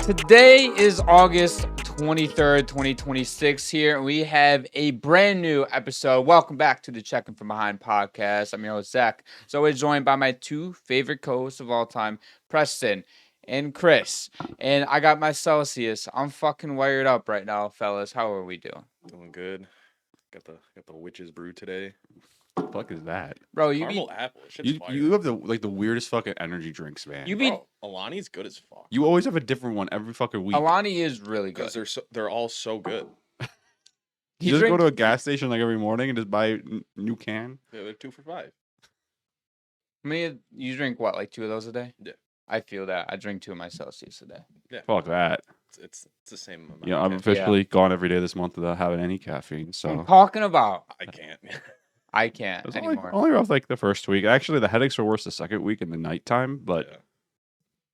Today is August 23rd, 2026 here, and we have a brand new episode. Welcome back to the Checking From Behind podcast. I'm your host, Zach. So we're joined by my two favorite co-hosts of all time, Preston and Chris. And I got my Celsius. I'm fucking wired up right now, fellas. How are we doing? Doing good. Got the witch's brew today. What the fuck is that? Bro, you Caramel be, apple. Shit's fire. You have the weirdest fucking energy drinks, man. you be, Bro, Alani's good as fuck. You always have a different one every fucking week. Alani is really good. Because they're all so good. You just go to a gas station like every morning and just buy a new can. Yeah, they're 2 for $5. How many, you drink what, like 2 of those a day? Yeah. I feel that. I drink 2 of my Celsius a day. Yeah. Fuck that. It's the same amount. Yeah, I'm officially gone every day this month without having any caffeine. So I'm talking about. I can't. I can't it was anymore. only rough like the first week. Actually, the headaches were worse the second week in the nighttime, but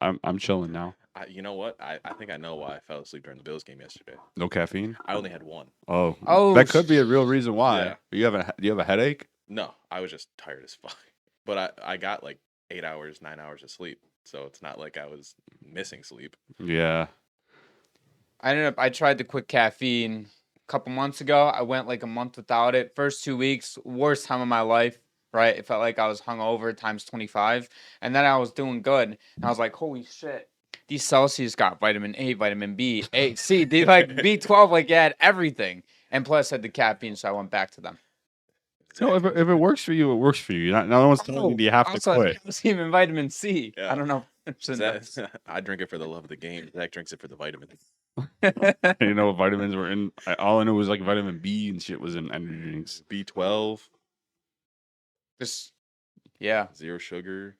Yeah. I'm chilling now. You know what? I think I know why I fell asleep during the Bills game yesterday. No caffeine. I only had one. Oh, that could be a real reason why. Yeah. Do you have a headache? No, I was just tired as fuck. But I got like 8 hours, 9 hours of sleep. So it's not like I was missing sleep. Yeah. I tried to quit caffeine a couple months ago. I went like a month without it. First 2 weeks, worst time of my life, right? It felt like I was hungover times 25. And then I was doing good. And I was like, holy shit. These Celsius got vitamin A, vitamin B, A, C, D, like B12, like it had everything. And plus had the caffeine, so I went back to them. No, if it works for you, it works for you. No one's telling you have to quit. Calcium and vitamin C. Yeah. I don't know. I drink it for the love of the game. Zach drinks it for the vitamins. You know what vitamins were in? All I knew was like vitamin B and shit was in energy drinks. B12, Just, yeah. zero sugar.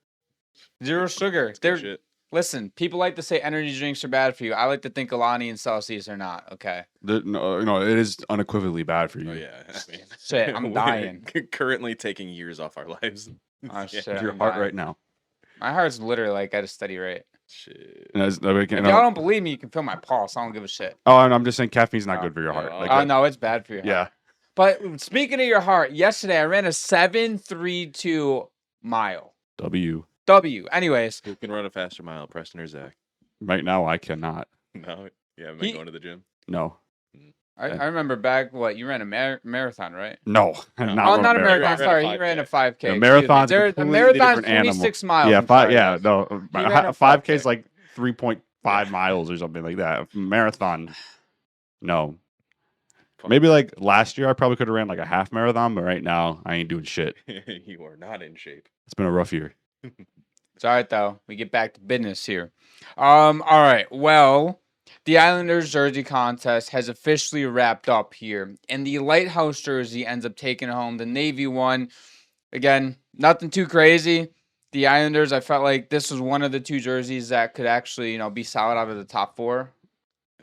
Zero sugar. It's good They're shit. Listen, people like to say energy drinks are bad for you. I like to think Alani and Celsius are not. Okay. No, it is unequivocally bad for you. Oh yeah, I mean, Shit, I'm we're dying. Currently taking years off our lives. Oh, Yeah. shit. Your I'm heart dying. right now. My heart's literally like at a steady rate. Shit. If y'all don't believe me, you can feel my pulse. I don't give a shit. Oh, and I'm just saying caffeine's not Oh, good for your heart. yeah, Like, Oh, no, it's bad for your heart. yeah. But speaking of your heart, yesterday I ran a 7:32 mile. W. Anyways, Who can run a faster mile, Preston or Zach? Right now, I cannot. No, yeah, I'm going to the gym. No. I remember back, you ran a marathon, right? No. No. Oh, not a marathon. Ran a Sorry, you 5K. ran a 5K. The marathon's a a completely marathon's different animal. 26 miles. Yeah, I'm sorry, guys. no. He ran a 5K 5K. is like 3.5 miles or something like that. Marathon, no. Maybe like last year I probably could have ran like a half marathon, but right now I ain't doing shit. You are not in shape. It's been a rough year. It's all right, though. We get back to business here. All right. Well, the Islanders jersey contest has officially wrapped up here, and the Lighthouse jersey ends up taking home the Navy one. Again, nothing too crazy. The Islanders, I felt like this was one of the 2 jerseys that could actually, be solid out of the top 4.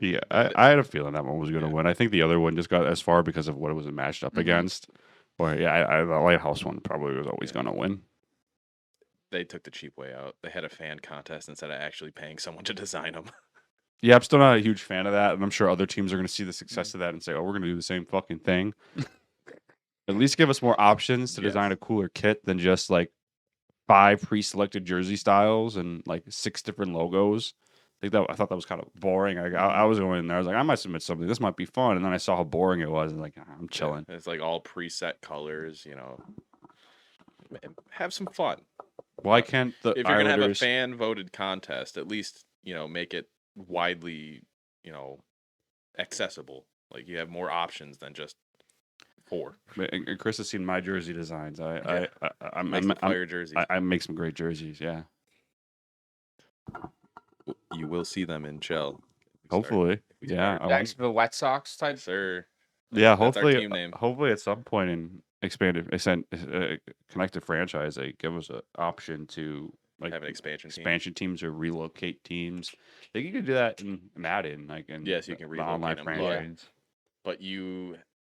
Yeah, I had a feeling that one was going to win. I think the other one just got as far because of what it was matched up Mhm. against. But yeah, the Lighthouse one probably was always going to win. They took the cheap way out. They had a fan contest instead of actually paying someone to design them. Yeah, I'm still not a huge fan of that, and I'm sure other teams are going to see the success of that and say, "Oh, we're going to do the same fucking thing." At least give us more options to design a cooler kit than just like 5 pre-selected jersey styles and like 6 different logos. I thought that was kind of boring. I was going in there. I was like, I might submit something. This might be fun. And then I saw how boring it was. And like, I'm chilling. It's like all preset colors. Have some fun. Why can't the If you're gonna have a Islanders? fan voted contest, at least make it widely accessible. Like you have more options than just 4. And Chris has seen my jersey designs. I'm fire jerseys. I make some great jerseys. Yeah, You will see them in Shell. hopefully. Yeah, Jacksonville Wet Sox type. Sir. yeah. That's our Hopefully, team name. hopefully at some point in connected franchise, they give us an option to like Have an expansion team. expansion teams or relocate teams. I think you could do that in Madden, like in Yes, you can the relocate online them, franchise. But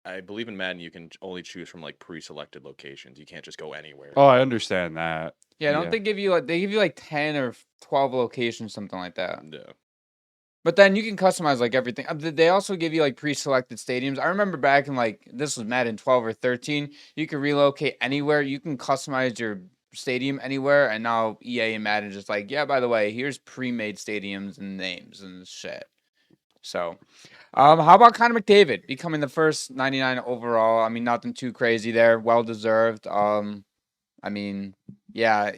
I believe in Madden, you can only choose from like pre-selected locations. You can't just go anywhere. Oh, I understand that. Yeah, don't they give you like 10 or 12 locations, something like that. No. But then you can customize like everything. They also give you like pre-selected stadiums. I remember back in this was Madden 12 or 13. You can relocate anywhere. You can customize your stadium anywhere, and now EA and Madden just like, yeah, by the way, here's pre-made stadiums and names and shit. So, how about Connor McDavid becoming the first 99 overall? I mean, nothing too crazy there. Well deserved. I mean, yeah,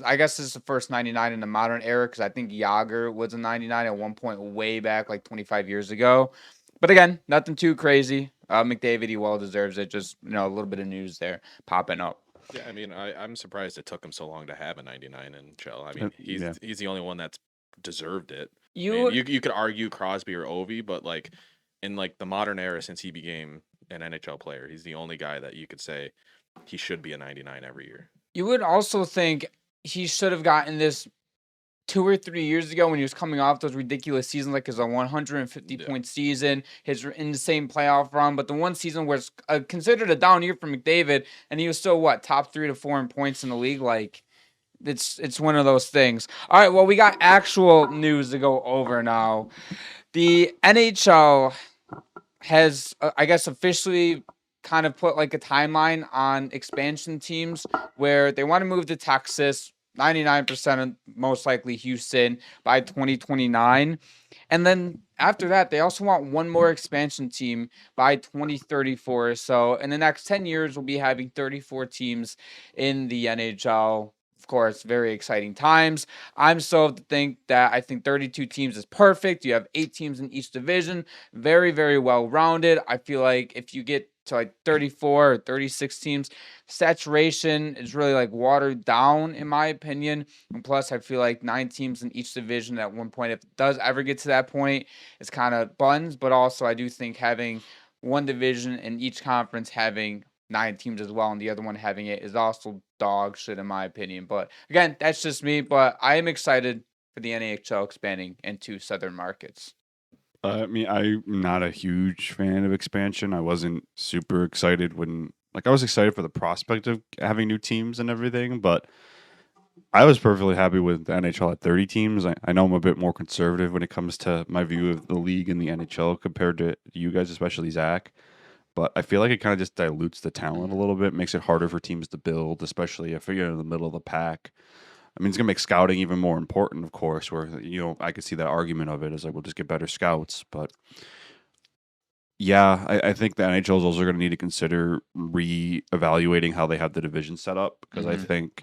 I guess this is the first 99 in the modern era because I think Yager was a 99 at one point way back, like 25 years ago. But again, nothing too crazy. McDavid, he well deserves it. Just, a little bit of news there popping up. Yeah, I mean, I'm surprised it took him so long to have a 99 in Shell. I mean, he's the only one that's deserved it. You could argue Crosby or Ovi, but like in like the modern era since he became an NHL player, he's the only guy that you could say he should be a 99 every year. You would also think he should have gotten this 2 or 3 years ago when he was coming off those ridiculous seasons, like his 150-point season, his insane playoff run. But the one season where it's considered a down year for McDavid, and he was still, top 3 to 4 in points in the league? Like, it's one of those things. All right, well, we got actual news to go over now. The NHL has, I guess, officially kind of put like a timeline on expansion teams where they want to move to Texas, 99% most likely Houston by 2029. And then after that, they also want one more expansion team by 2034 or so. In the next 10 years, we'll be having 34 teams in the NHL. Of course, very exciting times. I'm so to think that I think 32 teams is perfect. You have 8 teams in each division. Very, very well rounded. I feel like if you get to like 34 or 36 teams, saturation is really like watered down in my opinion. And plus, I feel like 9 teams in each division at one point, if it does ever get to that point, it's kind of buns. But also, I do think having one division in each conference having 9 teams as well, and the other one having it is also dog shit in my opinion. But again, that's just me. But I am excited for the NHL expanding into southern markets. I mean, I'm not a huge fan of expansion. I wasn't super excited I was excited for the prospect of having new teams and everything, but I was perfectly happy with the NHL at 30 teams. I know I'm a bit more conservative when it comes to my view of the league and the NHL compared to you guys, especially Zach. But I feel like it kind of just dilutes the talent a little bit, makes it harder for teams to build, especially if you're in the middle of the pack. I mean, it's going to make scouting even more important, of course, where, I could see that argument of it as like, we'll just get better scouts. But yeah, I think the NHL is also going to need to consider re-evaluating how they have the division set up. Because I think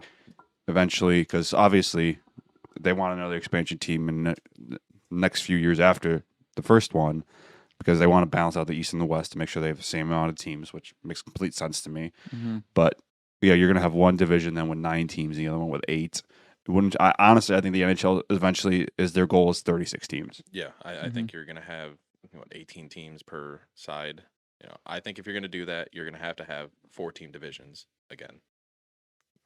eventually, because obviously they want another expansion team in the next few years after the first one, because they want to balance out the East and the West to make sure they have the same amount of teams, which makes complete sense to me. But yeah, you're going to have one division then with 9 teams, and the other one with 8. Honestly, I think the NHL eventually their goal is 36 teams. Yeah, I think you're going to have 18 teams per side. I think if you're going to do that, you're going to have 14 divisions again.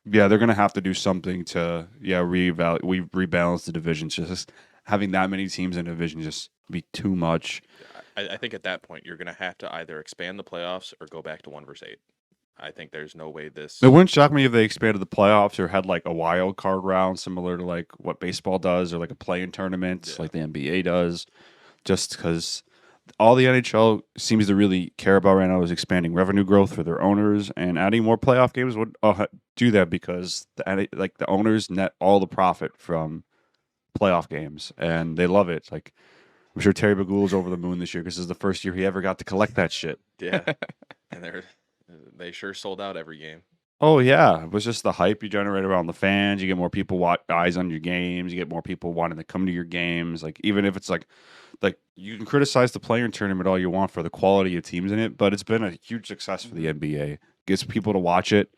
Yeah, they're going to have to do something to rebalance the divisions. Just having that many teams in a division just be too much. I think at that point you're going to have to either expand the playoffs or go back to 1 versus 8. I think there's no way this. It wouldn't shock me if they expanded the playoffs or had like a wild card round similar to like what baseball does, or like a play-in tournament like the NBA does. Just because all the NHL seems to really care about right now is expanding revenue growth for their owners, and adding more playoff games would do that because the owners net all the profit from playoff games, and they love it. Like, I'm sure Terry Bagul's over the moon this year because this is the first year he ever got to collect that shit. Yeah, and they sure sold out every game. Oh yeah, it was just the hype you generate around the fans. You get more people eyes on your games. You get more people wanting to come to your games. Like, even if it's like you can criticize the player tournament all you want for the quality of teams in it, but it's been a huge success for the NBA. Gets people to watch it,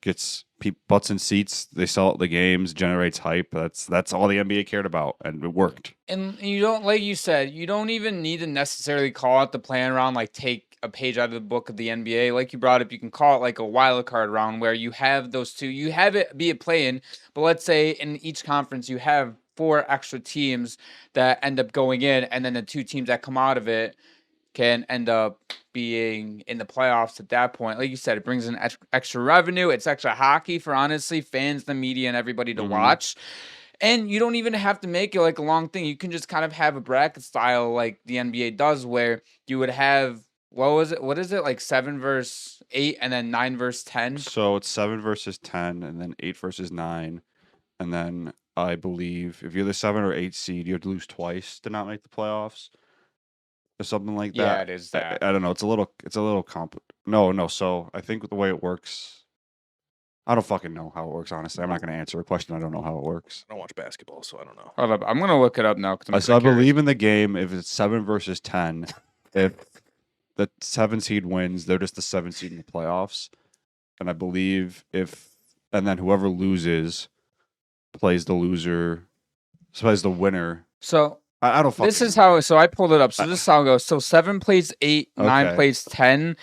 gets butts in seats. They sell at the games, generates hype. That's all the NBA cared about, and it worked. And you don't, like you said, you don't even need to necessarily call out the playing round, like take a page out of the book of the NBA. Like you brought up, you can call it like a wild card round where you have those two. You have it be a play-in, but let's say in each conference you have 4 extra teams that end up going in, and then the 2 teams that come out of it can end up being in the playoffs at that point. Like you said, it brings in extra revenue. It's extra hockey for, honestly, fans, the media, and everybody to watch. And you don't even have to make it like a long thing. You can just kind of have a bracket style like the NBA does, where you would have what was it? What is it, like 7 versus 8 and then 9 versus 10? So it's 7 versus 10 and then 8 versus 9. And then I believe if you're the 7 or 8 seed, you have to lose twice to not make the playoffs. Or something like that. Yeah, it is that. I don't know. It's a little No. So I think the way it works, I don't fucking know how it works, honestly. I'm not going to answer a question. I don't know how it works. I don't watch basketball, so I don't know. Hold up. I'm going to look it up now. So I believe in the game, if it's 7 versus 10, if the 7 seed wins, they're just the 7 seed in the playoffs. And I believe and then whoever loses plays the winner. So I don't fucking this is how, so I pulled it up. So this is how it goes. So 7 plays 8, 9 plays 10.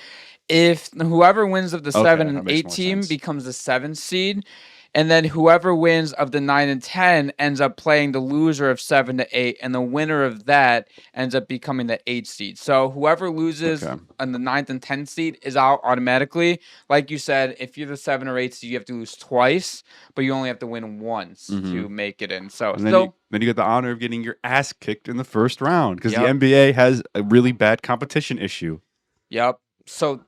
If whoever wins of the 7 and 8 team becomes the 7th seed, and then whoever wins of the 9 and 10 ends up playing the loser of 7 to 8, and the winner of that ends up becoming the 8th seed. So whoever loses on the 9th and 10th seed is out automatically. Like you said, if you're the 7 or 8 seed, you have to lose twice, but you only have to win once to make it in. So then you get the honor of getting your ass kicked in the first round because the NBA has a really bad competition issue. Yep. So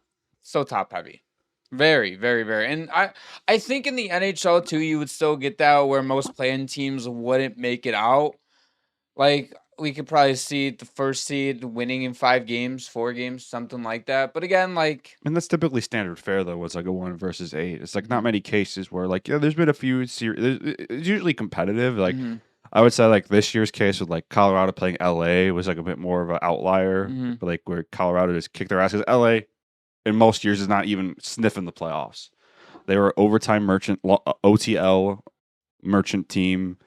top heavy. Very, very, very. And I think in the NHL too, you would still get that where most playing teams wouldn't make it out. Like we could probably see the first seed winning in 5 games, 4 games, something like that. But again, like, and that's typically standard fare though. It's like a 1 versus 8. It's like not many cases where like there's been a few series. It's usually competitive. Like I would say like this year's case with like Colorado playing LA was like a bit more of an outlier. But like where Colorado just kicked their ass because LA in most years is not even sniffing the playoffs. They were overtime merchant, OTL merchant team,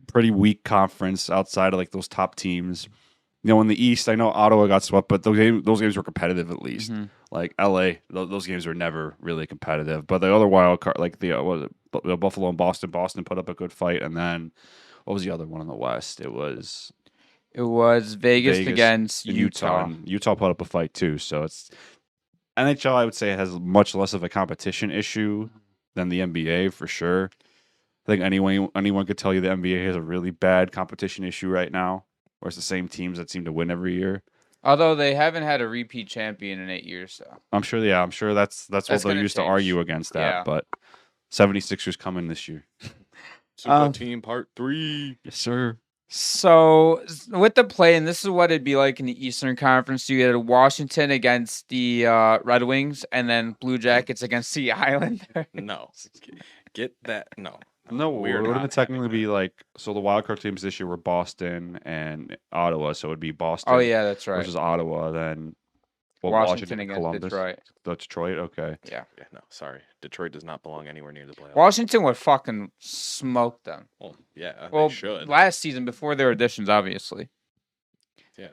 pretty weak conference outside of like those top teams. You know, in the East, I know Ottawa got swept, but those games were competitive at least. Like LA, those games were never really competitive. But the other wild card, like the Buffalo and Boston. Boston put up a good fight, and then what was the other one in the West? It was Vegas against Utah. And Utah put up a fight too. So it's NHL, I would say, has much less of a competition issue than the NBA for sure. I think anyone could tell you the NBA has a really bad competition issue right now, where it's the same teams that seem to win every year. Although they haven't had a repeat champion in 8 years, so I'm sure that's what they'll use to argue against that. Yeah. But 76ers coming this year. Super Team Part 3. Yes, sir. So with the play, and this is what it'd be like in the Eastern Conference, you had Washington against the Red Wings, and then Blue Jackets against the Islanders. No, get that. No, it would technically be like, so the wildcard teams this year were Boston and Ottawa, so it would be Boston. Oh yeah, that's right. Versus Ottawa, then Washington against Columbus. Detroit. Detroit, okay. Yeah. No, sorry. Detroit does not belong anywhere near the playoffs. Washington would fucking smoke them. Well, yeah, they should. Last season, before their additions, obviously. Yeah,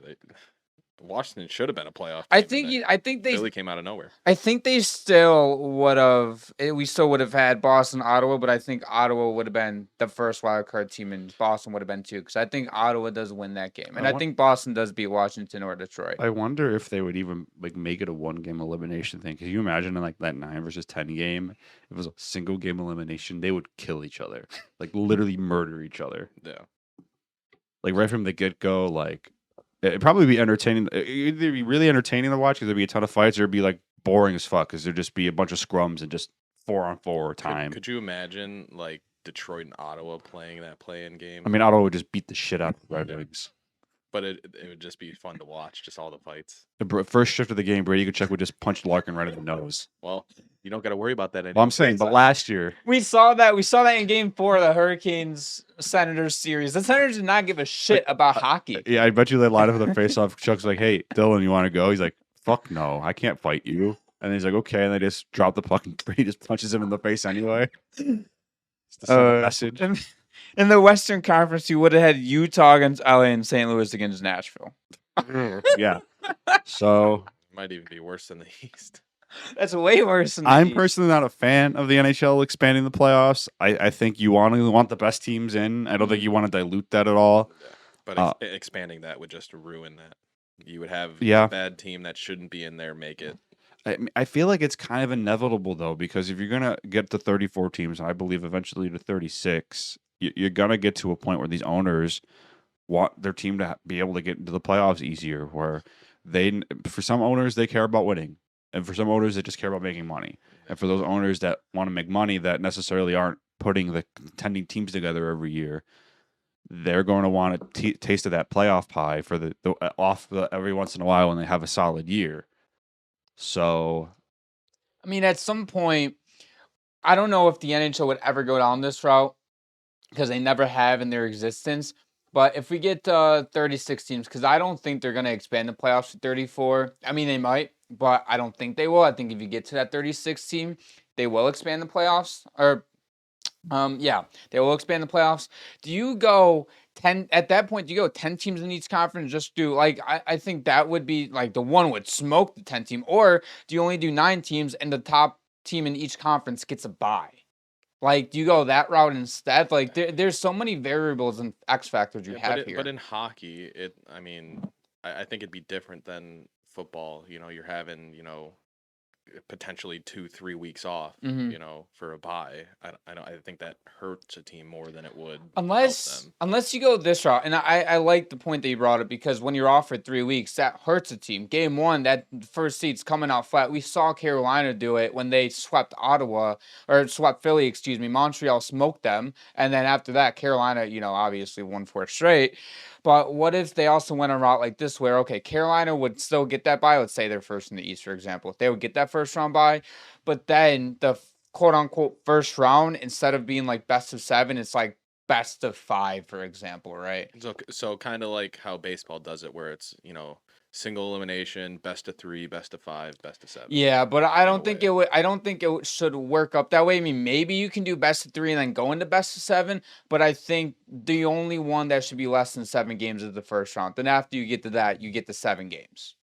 Washington should have been a playoff team. I think they Philly came out of nowhere. I think they still would have. We still would have had Boston, Ottawa, but I think Ottawa would have been the first wild card team, and Boston would have been too. Because I think Ottawa does win that game, and I think Boston does beat Washington or Detroit. I wonder if they would even like make it a 1-game elimination thing. Can you imagine in like that 9 versus 10 game, if it was a single game elimination, they would kill each other, like literally murder each other. Yeah, like right from the get go, like. It'd probably be entertaining. It'd either be really entertaining to watch because there'd be a ton of fights, or it'd be like boring as fuck because there'd just be a bunch of scrums and just 4-on-4 time. Could you imagine like Detroit and Ottawa playing that play-in game? I mean, Ottawa would just beat the shit out of the Red Wings. But it would just be fun to watch, just all the fights. The first shift of the game, Brady Kachuk would just punch Larkin right in the nose. Well, you don't got to worry about that anymore. Well, I'm saying, but last year we saw that in Game 4 of the Hurricanes Senators series. The Senators did not give a shit about hockey. Yeah, I bet you they lined up for the face-off. Chuck's like, "Hey, Dylan, you want to go?" He's like, "Fuck no, I can't fight you." And he's like, "Okay," and they just drop the puck, and Brady just punches him in the face anyway. It's the same message. In the Western Conference, you would have had Utah against LA and St. Louis against Nashville. Yeah. So it might even be worse than the East. That's way worse than the I'm East. personally not a fan of the NHL expanding the playoffs. I think you want the best teams in. I don't think you want to dilute that at all. Yeah. But expanding that would just ruin that. You would have a bad team that shouldn't be in there make it. I feel like it's kind of inevitable, though, because if you're going to get to 34 teams, and I believe eventually to 36, you're going to get to a point where these owners want their team to be able to get into the playoffs easier, where For some owners, they care about winning. And for some owners, they just care about making money. And for those owners that want to make money that necessarily aren't putting the contending teams together every year, they're going to want a taste of that playoff pie for every once in a while when they have a solid year. So, I mean, at some point, I don't know if the NHL would ever go down this route because they never have in their existence. But if we get 36 teams, because I don't think they're going to expand the playoffs to 34. I mean, they might, but I don't think they will. I think if you get to that 36 team, they will expand the playoffs. They will expand the playoffs. Do you go 10 at that point? Do you go 10 teams in each conference? Just do I think that would be like the one would smoke the 10 team, or do you only do 9 teams and the top team in each conference gets a bye? Like, do you go that route instead? Like, there's so many variables and X factors you have here. But in hockey, I think it'd be different than football. You're having, potentially 2-3 weeks off, for a bye. I think that hurts a team more than it would unless you go this route. And I like the point that you brought up, because when you're off for 3 weeks, that hurts a team. Game 1, that first seed's coming out flat. We saw Carolina do it when they swept Philly, excuse me. Montreal smoked them, and then after that, Carolina, obviously won 4 straight. But what if they also went a route like this where, okay, Carolina would still get that bye. Let's say they're first in the East, for example. If they would get that first round bye, but then the quote-unquote first round, instead of being like best of 7, it's like best of 5, for example, right? So kind of like how baseball does it, where it's, single elimination, best of 3, best of 5, best of 7. Yeah, but I don't think it should work up that way. I mean, maybe you can do best of 3 and then go into best of 7, but I think the only one that should be less than 7 games is the first round. Then after you get to that, you get to 7 games.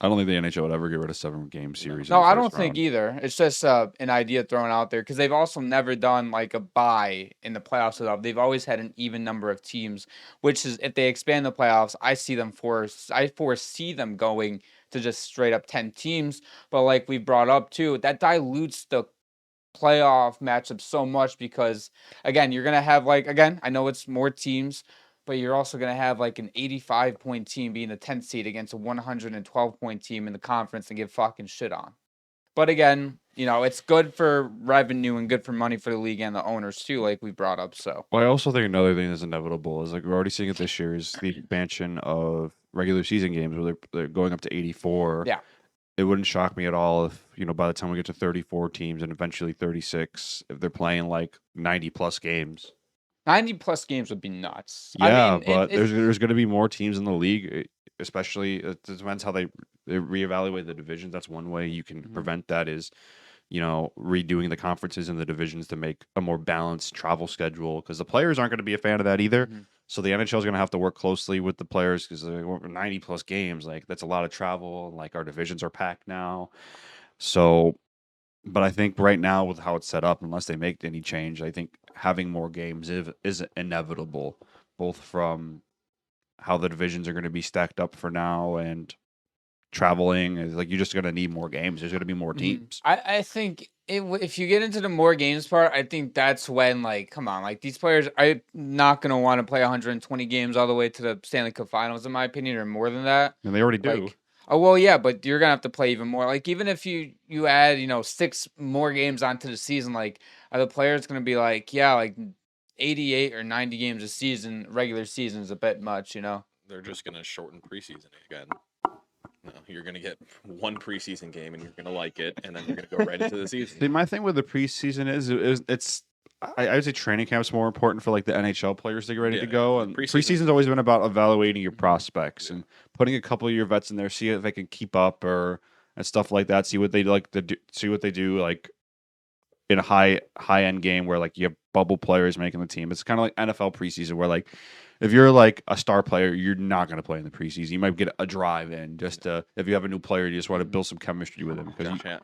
I don't think the NHL would ever get rid of 7-game series. No, I don't think either. It's just an idea thrown out there, because they've also never done like a bye in the playoffs at all. They've always had an even number of teams, which is, if they expand the playoffs, I foresee them going to just straight up 10 teams. But like we brought up too, that dilutes the playoff matchup so much, because again, you're gonna have I know it's more teams, but you're also going to have like an 85-point team being the 10th seed against a 112-point team in the conference and get fucking shit on. But again, it's good for revenue and good for money for the league and the owners too, like we brought up. So, well, I also think another thing that's inevitable is, like, we're already seeing it this year, is the expansion of regular season games where they're going up to 84. Yeah. It wouldn't shock me at all if, by the time we get to 34 teams and eventually 36, if they're playing like 90-plus games. 90-plus games would be nuts. Yeah, I mean, but there's going to be more teams in the league, especially it depends how they reevaluate the divisions. That's one way you can prevent that, is, redoing the conferences and the divisions to make a more balanced travel schedule, because the players aren't going to be a fan of that either. So the NHL is going to have to work closely with the players, because 90-plus games, like, that's a lot of travel. Like, our divisions are packed now. So, but I think right now, with how it's set up, unless they make any change, I think having more games is inevitable, both from how the divisions are going to be stacked up for now and traveling. Is like, you're just going to need more games. There's going to be more teams. I think if you get into the more games part, I think that's when, like, come on, like, these players are not going to want to play 120 games all the way to the Stanley Cup Finals, in my opinion, or more than that. And they already do. Oh, well, yeah, but you're going to have to play even more. Like, even if you add, 6 more games onto the season, like, are the players going to be like, yeah, like 88 or 90 games a season, regular season is a bit much, They're just going to shorten preseason again. No, you're going to get one preseason game and you're going to like it, and then you're going to go right into the season. See, my thing with the preseason is I would say training camp's more important for, like, the NHL players to get ready to go. And preseason's always been about evaluating your prospects and putting a couple of your vets in there, see if they can keep up and stuff like that. See what they do like in a high end game where, like, you have bubble players making the team. It's kind of like NFL preseason, where, like, if you're like a star player, you're not going to play in the preseason. You might get a drive in just if you have a new player, you just want to build some chemistry with him.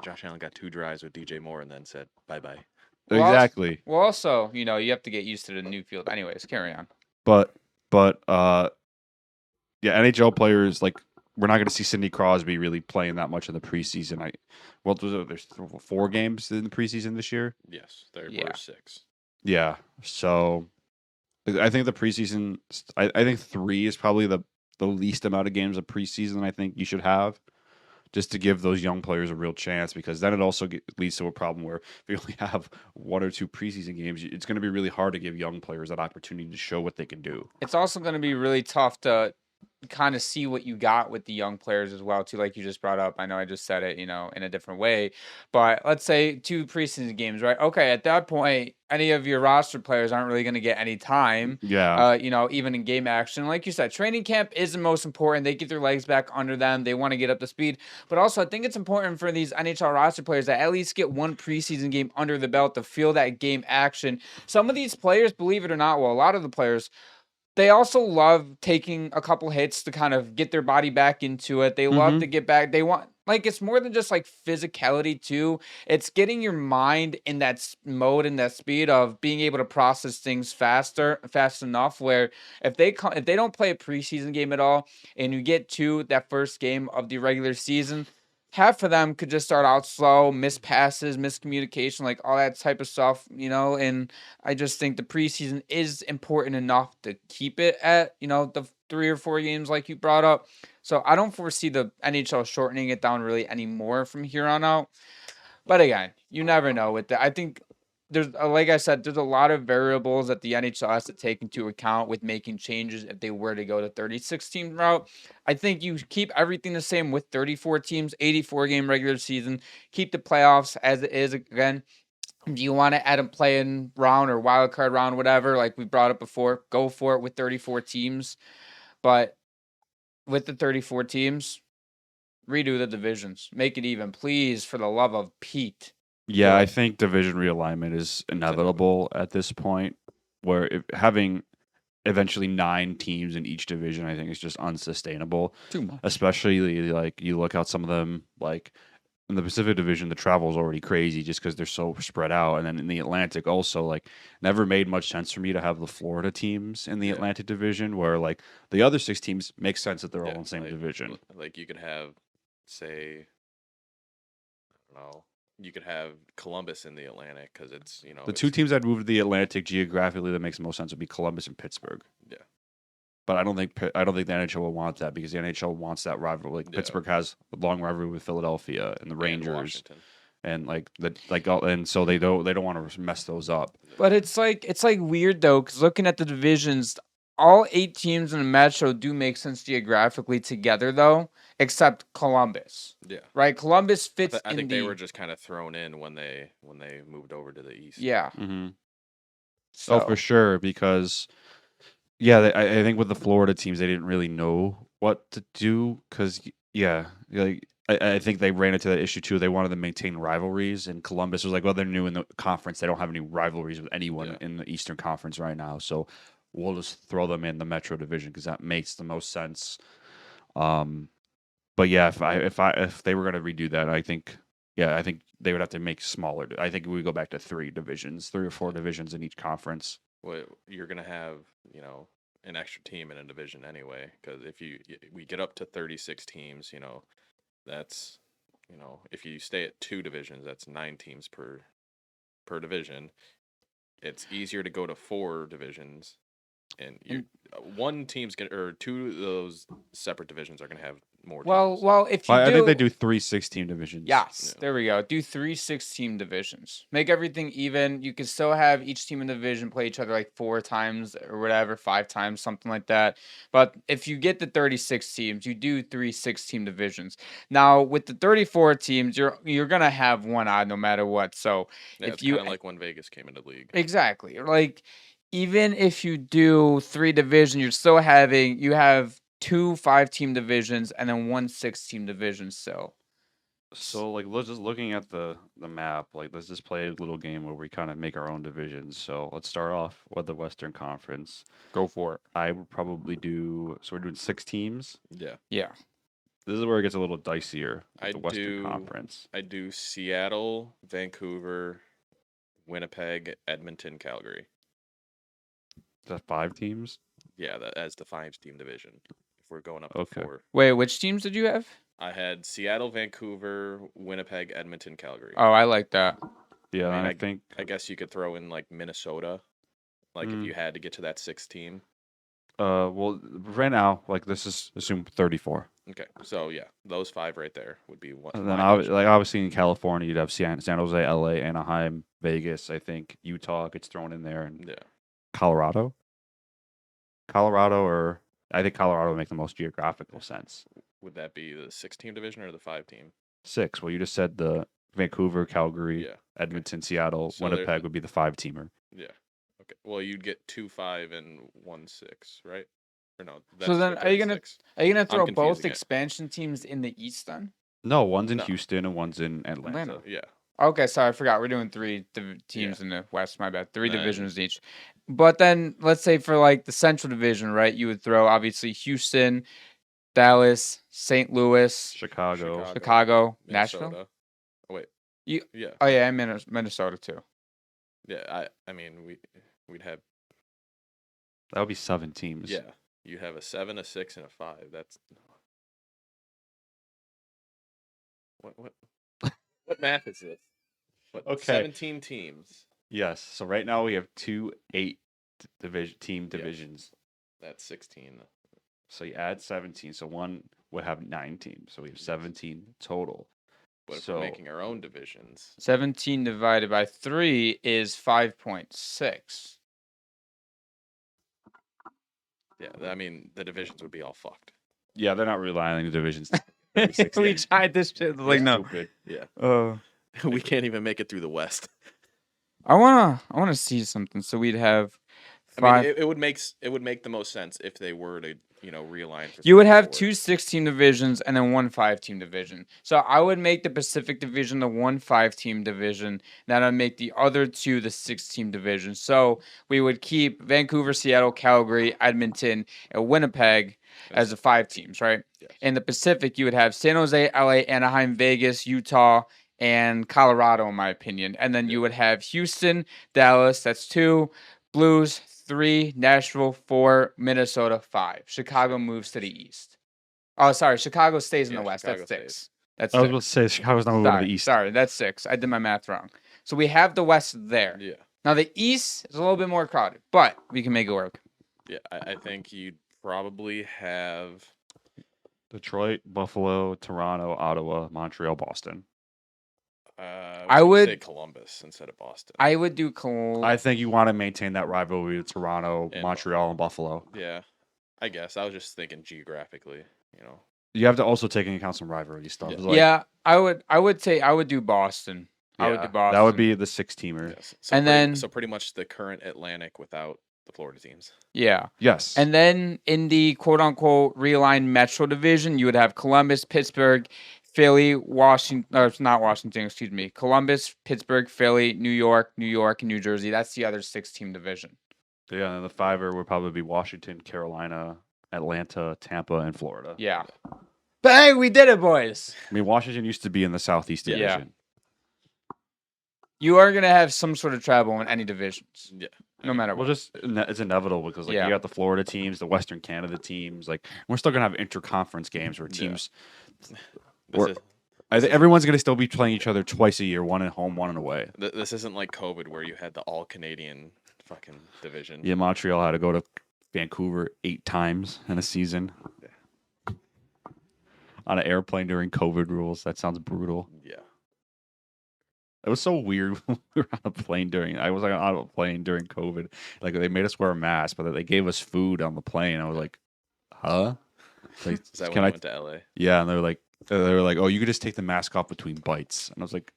Josh Allen got 2 drives with DJ Moore and then said bye-bye. Exactly. Well, also, you have to get used to the new field. Anyways, carry on. But NHL players, like, we're not going to see Sidney Crosby really playing that much in the preseason. There's 4 games in the preseason this year. Yes, there were 6. Yeah, so I think the preseason. I think 3 is probably the the least amount of games of preseason I think you should have, just to give those young players a real chance, because then it also leads to a problem where if you only have 1 or 2 preseason games, it's going to be really hard to give young players that opportunity to show what they can do. It's also going to be really tough to kind of see what you got with the young players as well too, like you just brought up. I know I just said it, in a different way, but let's say 2 preseason games, right? Okay, at that point, any of your roster players aren't really going to get any time. Yeah. Even in game action, like you said, training camp is the most important. They get their legs back under them. They want to get up to speed, but also I think it's important for these NHL roster players to at least get 1 preseason game under the belt to feel that game action. Some of these players, believe it or not, well, a lot of the players, they also love taking a couple hits to kind of get their body back into it. They love to get back. They want, like, it's more than just like physicality too. It's getting your mind in that mode and that speed of being able to process things fast enough where if they don't play a preseason game at all and you get to that first game of the regular season, half of them could just start out slow, miss passes, miscommunication, like all that type of stuff, and I just think the preseason is important enough to keep it at, the 3 or 4 games like you brought up. So I don't foresee the NHL shortening it down really anymore from here on out. But again, you never know with that. I think there's, like I said, there's a lot of variables that the NHL has to take into account with making changes if they were to go to 36 team route. I think you keep everything the same with 34 teams, 84 game regular season, keep the playoffs as it is again. Do you want to add a play-in round or wild card round, whatever, like we brought up before, go for it with 34 teams. But with the 34 teams, redo the divisions. Make it even, please, for the love of Pete. Yeah, I think division realignment is inevitable at this point, where having eventually 9 teams in each division, I think, is just unsustainable. Too much. Especially, like, you look out some of them, like, in the Pacific Division, the travel is already crazy just because they're so spread out. And then in the Atlantic also, like, never made much sense for me to have the Florida teams in the Atlantic Division, where, like, the other 6 teams make sense that they're all in the same division. Like, you could have, say, I don't know, you could have Columbus in the Atlantic because it's, the 2 teams that moved to the Atlantic geographically that makes the most sense would be Columbus and Pittsburgh. Yeah. But I don't think the NHL will want that, because the NHL wants that rivalry. Like, Pittsburgh has a long rivalry with Philadelphia and the Rangers, and and so they don't want to mess those up. But it's like weird though, because looking at the divisions, all 8 teams in the Metro do make sense geographically together though, except Columbus. Yeah. Right. Columbus fits. I think they were just kind of thrown in when they moved over to the East. Yeah. Mm-hmm. So. Oh, for sure, because. Yeah, I think with the Florida teams, they didn't really know what to do because, I think they ran into that issue too. They wanted to maintain rivalries, and Columbus was like, well, they're new in the conference. They don't have any rivalries with anyone in the Eastern Conference right now, so we'll just throw them in the Metro Division because that makes the most sense. But yeah, if they were going to redo that, I think they would have to make smaller. I think we would go back to 3 or 4 divisions in each conference. Well, you're going to have, an extra team in a division anyway, because if we get up to 36 teams, that's, if you stay at 2 divisions, that's 9 teams per division. It's easier to go to 4 divisions, and one team's going or 2 of those separate divisions are going to have more teams. Well, if you I think they do 3 6-team divisions. Yes, there we go. Do 3 6-team divisions. Make everything even. You can still have each team in the division play each other like 4 times or whatever, 5 times, something like that. But if you get the 36 teams, you do 3 6-team divisions. Now with the 34 teams, you're gonna have one odd no matter what. So if you kind of like when Vegas came into the league. Exactly. Like even if you do 3 divisions, you have 2 5-team divisions and then 1 6-team division still. So, like, let's just looking at the map, like, let's just play a little game where we kind of make our own divisions. So let's start off with the Western Conference. Go for it. I would probably so we're doing 6 teams. Yeah. Yeah. This is where it gets a little dicier. The Western Conference. I do Seattle, Vancouver, Winnipeg, Edmonton, Calgary. Is that 5 teams? Yeah, as the 5-team division. If we're going up to 4. Wait, which teams did you have? I had Seattle, Vancouver, Winnipeg, Edmonton, Calgary. Oh, I like that. Yeah, I guess you could throw in like Minnesota, like if you had to get to that 6th team. Well, right now, like this is assume 34. Okay, so yeah, those 5 right there would be what. And then obviously in California, you'd have San Jose, LA, Anaheim, Vegas. I think Utah gets thrown in there, and Colorado, or I think Colorado would make the most geographical sense. Would that be the 6-team division or the 5-team? 6. Well, you just said the Vancouver, Calgary, Edmonton, Seattle, so Winnipeg would be the 5-teamer. Yeah. Okay. Well, you'd get 2 5 and 1 6, right? Or no? So then, are you gonna throw both expansion teams in the East then? No, one's in Houston and one's in Atlanta. Yeah. Okay, sorry, I forgot. We're doing 3 teams in the West. My bad. 3 divisions each. But then, let's say for like the Central Division, right? You would throw obviously Houston, Dallas, St. Louis, Chicago, Nashville. Oh wait. Oh yeah, and Minnesota too. Yeah, I mean we'd have. That would be 7 teams. Yeah, you have a 7, a 6, and a 5. That's what math is this? What, okay. 17 teams. Yes. So right now we have 2 8 team divisions. That's 16. So you add 17. So one would have 9 teams. So we have 17 total. But if we're making our own divisions. 17 divided by 3 is 5.6. Yeah, I mean, the divisions would be all fucked. Yeah, they're not relying on the divisions. We tried this shit. Like, no. Stupid. Yeah. We can't even make it through the West. I wanna see something. So we'd have 5. I mean, it would make the most sense if they were to, realign. You would have 2 6-team divisions and then 1 5-team division. So I would make the Pacific Division the 1 5-team division. Then I'd make the other 2 the 6-team division. So we would keep Vancouver, Seattle, Calgary, Edmonton, and Winnipeg as the 5 teams, right? Yes. In the Pacific, you would have San Jose, LA, Anaheim, Vegas, Utah, and Colorado, in my opinion. And then you would have Houston, Dallas, that's 2, Blues, 3, Nashville, 4, Minnesota, 5. Chicago moves to the East. Oh, sorry, Chicago stays in the West. Chicago That's 6. stays. That's I was about to say Chicago's not moving to the East. Sorry, that's 6. I did my math wrong. So we have the West there. Yeah. Now the East is a little bit more crowded, but we can make it work. Yeah, I think you'd probably have Detroit, Buffalo, Toronto, Ottawa, Montreal, Boston. I would say Columbus instead of Boston. I would do Columbus. I think you want to maintain that rivalry with Toronto, Montreal, and Buffalo. Yeah, I guess. I was just thinking geographically, You have to also take into account some rivalry stuff. Yeah, I would say I would do Boston. I would do Boston. That would be the 6-teamer. Yes. So pretty much the current Atlantic without the Florida teams. Yeah. Yes. And then in the quote-unquote realigned Metro Division, you would have Columbus, Pittsburgh, Philly, Columbus, Pittsburgh, Philly, New York, and New Jersey. That's the other 6-team division. Yeah, and the 5er would probably be Washington, Carolina, Atlanta, Tampa, and Florida. Yeah. But hey, we did it, boys. I mean, Washington used to be in the Southeast Division. Yeah. You are going to have some sort of travel in any divisions. Yeah. No matter what. Well, it's inevitable because you got the Florida teams, the Western Canada teams. Like, we're still going to have interconference games where teams... I think everyone's going to still be playing each other twice a year, one at home, one away. This isn't like COVID where you had the all-Canadian fucking division. Yeah, Montreal had to go to Vancouver 8 times in a season. Yeah. On an airplane during COVID rules. That sounds brutal. Yeah. It was so weird when we were on a plane I was on a plane during COVID. Like, they made us wear a mask, but they gave us food on the plane. I was like, huh? Like, is that when I went to LA? Yeah, and they were like, oh, you could just take the mask off between bites. And I was like,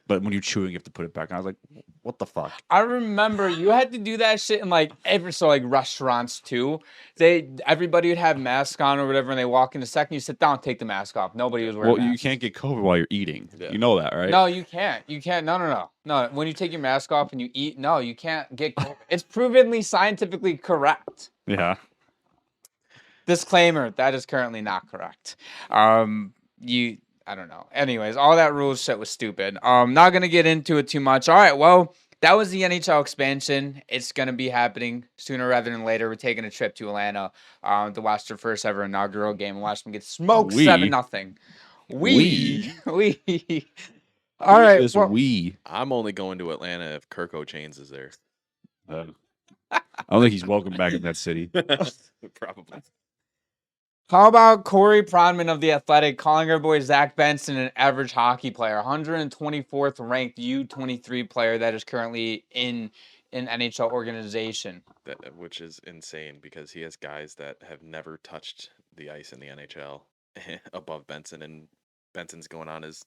but when you're chewing, you have to put it back. And I was like, what the fuck? I remember you had to do that shit in restaurants too. Everybody would have masks on or whatever, and they walk in a second. You sit down, take the mask off. Nobody was wearing. Well, you can't get COVID while you're eating. Yeah. You know that, right? No, you can't. You can't. No. When you take your mask off and you eat, no, you can't get COVID. It's provenly scientifically correct. Yeah. Disclaimer: that is currently not correct. I don't know. Anyways, all that rules shit was stupid. Not gonna get into it too much. All right, well, that was the NHL expansion. It's gonna be happening sooner rather than later. We're taking a trip to Atlanta to watch their first ever inaugural game and watch them get smoked 7-0. We. All right. I'm only going to Atlanta if Kirko Chains is there. don't think he's welcome back in that city. Probably. How about Corey Pronman of The Athletic calling our boy Zach Benson an average hockey player, 124th ranked U23 player that is currently in an NHL organization. Which is insane because he has guys that have never touched the ice in the NHL above Benson, and Benson's going on his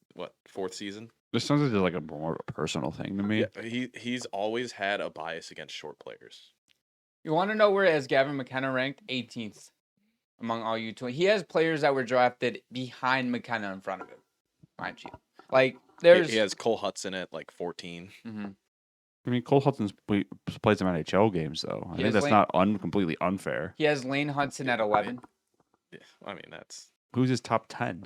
fourth season. This sounds like a more of a personal thing to me. Yeah, he's always had a bias against short players. You want to know where has Gavin McKenna ranked? 18th among all U20. He has players that were drafted behind McKenna in front of him, mind you. Like there's he has Cole Hudson at like 14. Mm-hmm. I mean, Cole Hudson plays some NHL games though. I think that's not completely unfair. He has Lane Hudson at 11. I mean that's who's his top 10.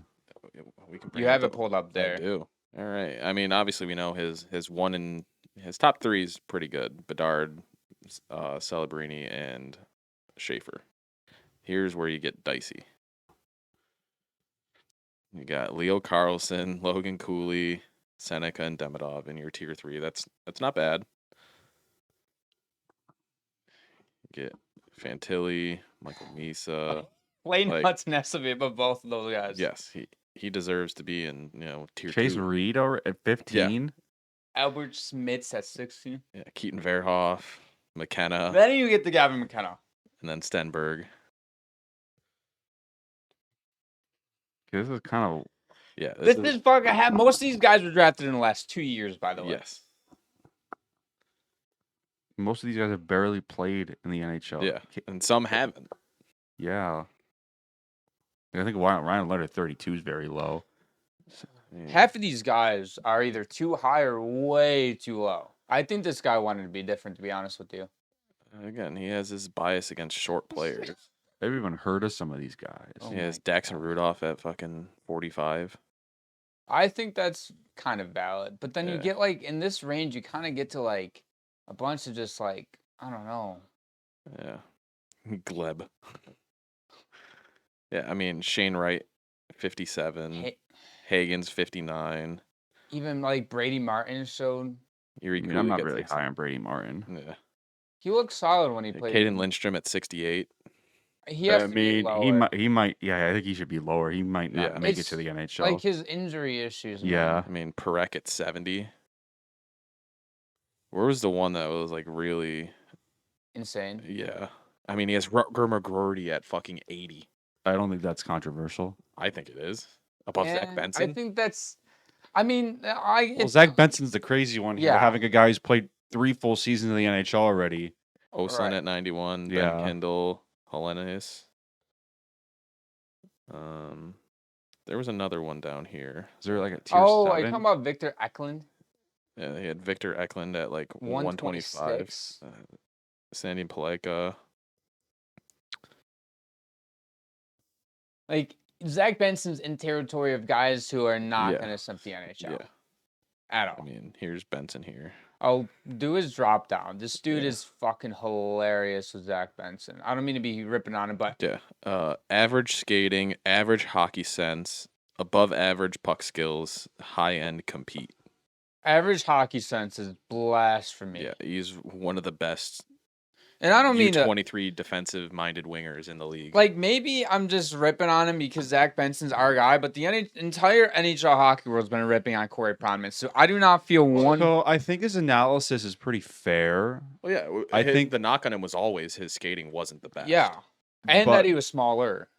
You have it pulled up there. I do. All right. I mean, obviously we know his top 3 is pretty good. Bedard, Celebrini, and Schaefer. Here's where you get dicey. You got Leo Carlson, Logan Cooley, Seneca, and Demidov in your tier 3. That's not bad. You get Fantilli, Michael Misa. Lane Hudson has to be above both of those guys. Yes, he deserves to be in tier 2. Chase Reed at 15. Yeah. Albert Smits at 16. Yeah, Keaton Verhoff, McKenna. Then you get the Gavin McKenna. And then Stenberg. This is kind of This is fucking. Most of these guys were drafted in the last 2 years, by the way. Yes. Most of these guys have barely played in the NHL. Yeah, and some haven't. Yeah. I think Ryan Leonard 32 is very low. Half of these guys are either too high or way too low. I think this guy wanted to be different, to be honest with you. Again, he has his bias against short players. I've even heard of some of these guys. He has Daxon Rudolph at fucking 45. I think that's kind of valid. But then you get, in this range, you kind of get to, a bunch of just, I don't know. Yeah. Gleb. Yeah, I mean, Shane Wright, 57. Hagen's 59. Even, Brady Martin showed. I'm not really high on Brady Martin. Yeah. He looked solid when he played. Caden Lindstrom at 68. He has to be lower. he might. Yeah, I think he should be lower. He might not make it to the NHL. His injury issues. Man. Yeah. I mean, Perek at 70. Where was the one that was really insane? Yeah. I mean, he has Rutger McGroarty at fucking 80. I don't think that's controversial. I think it is. Above Zach Benson. I think that's. Zach Benson's the crazy one here. Having a guy who's played 3 full seasons in the NHL already. Osun at 91. Ben Kendall. Helenis. There was another one down here. Is there a tier 7? Are you talking about Victor Eklund? Yeah, he had Victor Eklund at 125. Sandy Paleka. Zach Benson's in territory of guys who are not going to simp the NHL. Yeah. At all. I mean, here's Benson here. Oh, do his drop down. This dude is fucking hilarious with Zach Benson. I don't mean to be ripping on him, but average skating, average hockey sense, above average puck skills, high end compete. Average hockey sense is blasphemy. Yeah, he's one of the best. And I don't mean 23 defensive minded wingers in the league. Maybe I'm just ripping on him because Zach Benson's our guy, but the entire NHL hockey world's been ripping on Corey Pronman. So I do not feel one. So I think his analysis is pretty fair. Well, yeah, I think the knock on him was always his skating wasn't the best. Yeah, and that he was smaller.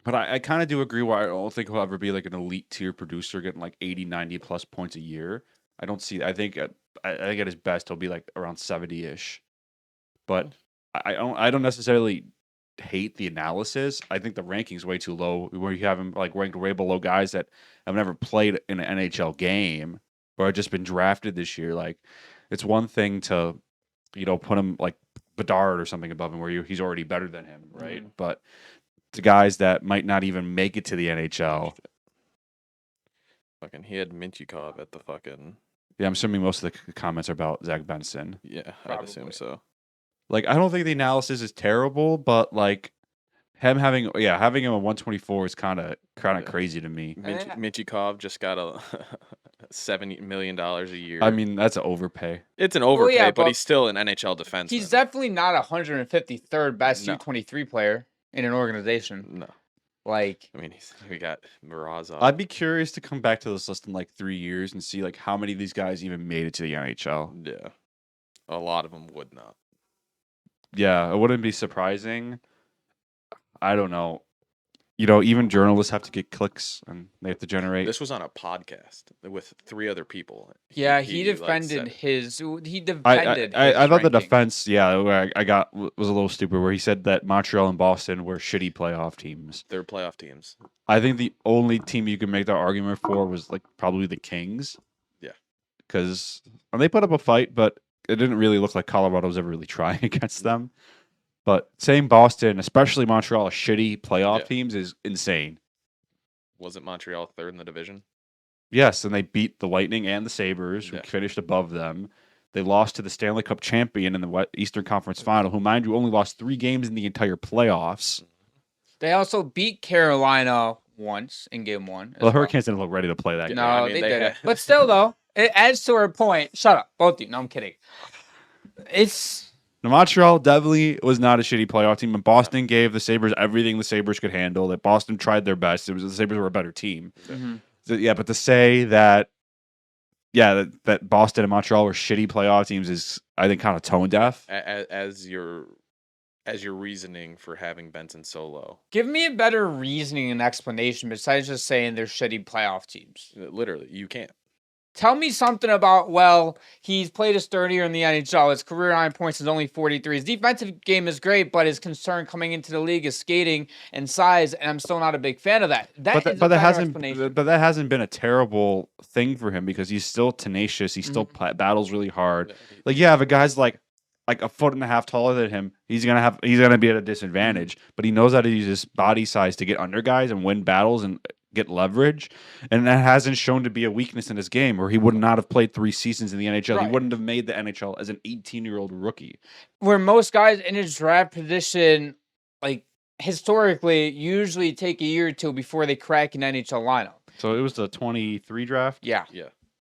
But I kind of do agree where I don't think he'll ever be an elite tier producer getting 80, 90 plus points a year. I don't see. I think at his best he'll be around 70-ish. But I don't necessarily hate the analysis. I think the ranking's way too low. Where you have him ranked way below guys that have never played in an NHL game or have just been drafted this year. It's one thing to put him Bedard or something above him where he's already better than him, right? Mm-hmm. But the guys that might not even make it to the NHL. He had Mintyukov at the fucking. Yeah, I'm assuming most of the comments are about Zach Benson. Yeah, I'd assume so. I don't think the analysis is terrible, but him having him at 124 is kind of crazy to me. Mintyukov just got $70 million a year. I mean, that's an overpay. It's an overpay, but he's still an NHL defenseman. He's definitely not 153rd best U23 player in an organization. No. Like, I mean, we got Mrazov. I'd be curious to come back to this list in like 3 years and see like how many of these guys even made it to the NHL. Yeah. A lot of them would not. Yeah, it wouldn't be surprising. I don't know. You know, even journalists have to get clicks and they have to generate. This was on a podcast with 3 other people. He defended his. He defended. I thought the defense, where I got was a little stupid. Where he said that Montreal and Boston were shitty playoff teams. They're playoff teams. I think the only team you could make that argument for was like probably the Kings. Yeah, because they put up a fight, but it didn't really look like Colorado was ever really trying against them. But saying Boston, especially Montreal, shitty playoff teams is insane. Wasn't Montreal 3rd in the division? Yes, and they beat the Lightning and the Sabres, who finished above them. They lost to the Stanley Cup champion in the Eastern Conference Final, who, mind you, only lost 3 games in the entire playoffs. They also beat Carolina once in Game 1. Well, the Hurricanes didn't look ready to play that game. No, they didn't. But still, though, it adds to our point. Shut up, both of you. No, I'm kidding. Montreal definitely was not a shitty playoff team, and Boston gave the Sabres everything the Sabres could handle. That Boston tried their best. The Sabres were a better team. Mm-hmm. So, but to say that, that Boston and Montreal were shitty playoff teams is, I think, kind of tone deaf. As your reasoning for having Benson so low. Give me a better reasoning and explanation besides just saying they're shitty playoff teams. Literally, you can't. Tell me something about, well, he's played his 3rd year in the NHL. His career 9 points is only 43. His defensive game is great, but his concern coming into the league is skating and size, and I'm still not a big fan of that. But that hasn't been a terrible thing for him because he's still tenacious. He still battles really hard. Like, if a guy's like a foot and a half taller than him, he's gonna be at a disadvantage. But he knows how to use his body size to get under guys and win battles and get leverage, and that hasn't shown to be a weakness in his game, or he would not have played 3 seasons in the NHL. Right. He wouldn't have made the NHL as an 18-year-old rookie. Where most guys in his draft position, like historically, usually take a year or 2 before they crack an NHL lineup. So it was the 23 draft? Yeah.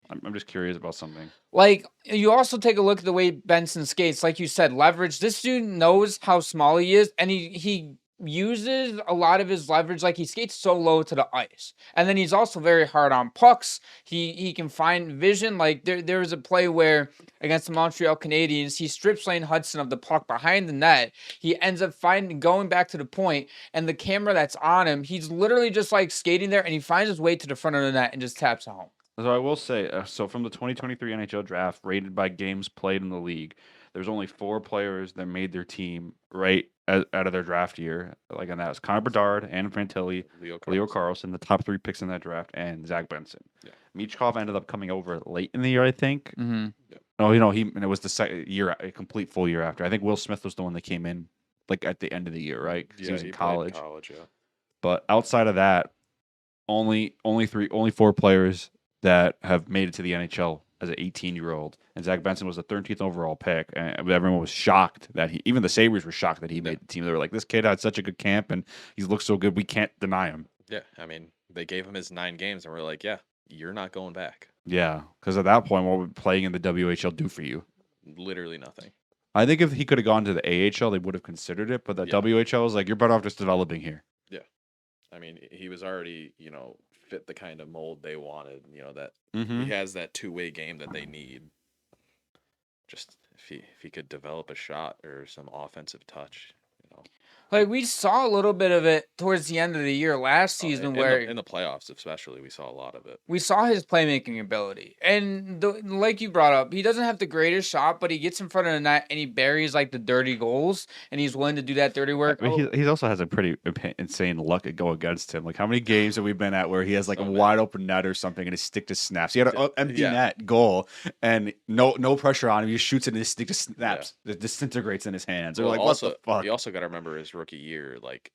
I'm just curious about something. Like, you also take a look at the way Benson skates. Like you said, leverage. This dude knows how small he is, and he uses a lot of his leverage. Like, he skates so low to the ice, and then he's also very hard on pucks. He can find vision. Like, there was a play where against the Montreal Canadiens, he strips Lane Hudson of the puck behind the net. He ends up going back to the point, and the camera that's on him, he's literally just like skating there, and he finds his way to the front of the net and just taps it home. So I will say, from the 2023 NHL draft, rated by games played in the league, there's only 4 players that made their team out of their draft year. Like, and that was Connor McDavid, Anne Fantilli, Leo Carlsson, the top 3 picks in that draft, and Zach Benson. Yeah. Michkov ended up coming over late in the year, I think. Mm-hmm. Yeah. Oh, and it was the second year, a complete full year after. I think Will Smith was the one that came in like at the end of the year, right? Because he was in college. But outside of that, only 4 players that have made it to the NHL as an 18-year-old, and Zach Benson was the 13th overall pick, and everyone was shocked that even the Sabres were shocked that he made the team. They were like, this kid had such a good camp, and he's looked so good, we can't deny him. Yeah, I mean, they gave him his 9 games, and we're like, yeah, you're not going back. Yeah, because at that point, what would playing in the WHL do for you? Literally nothing. I think if he could have gone to the AHL, they would have considered it, but the WHL is like, you're better off just developing here. Yeah. I mean, he was already, fit the kind of mold they wanted, that he has that 2-way game that they need. Just if he could develop a shot or some offensive touch, Like, we saw a little bit of it towards the end of the year last season, where in the playoffs especially, we saw a lot of it. We saw his playmaking ability, and like you brought up, he doesn't have the greatest shot, but he gets in front of the net and he buries like the dirty goals, and he's willing to do that dirty work. I mean, he also has a pretty insane luck at go against him. Like, how many games have we been at where he has like a wide open net or something, and his stick just snaps? He had an empty net goal, and no pressure on him. He just shoots it, and his stick just snaps. It disintegrates in his hands. Well, like, what the fuck? You also got to remember his rookie year, like,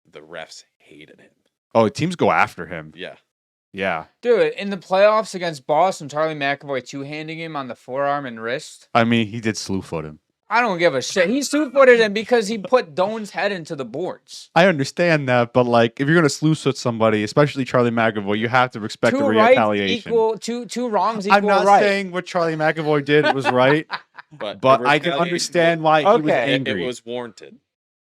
the refs hated him. Oh, teams go after him. Yeah. Dude, in the playoffs against Boston, Charlie McAvoy two-handing him on the forearm and wrist. I mean, he did slew foot him. I don't give a shit. He slew-footed him because he put Doan's head into the boards. I understand that, but like, if you're gonna slew-foot somebody, especially Charlie McAvoy, you have to respect the retaliation. Two wrongs equal I'm not right. saying what Charlie McAvoy did was right, but I can understand why he was angry. It was warranted.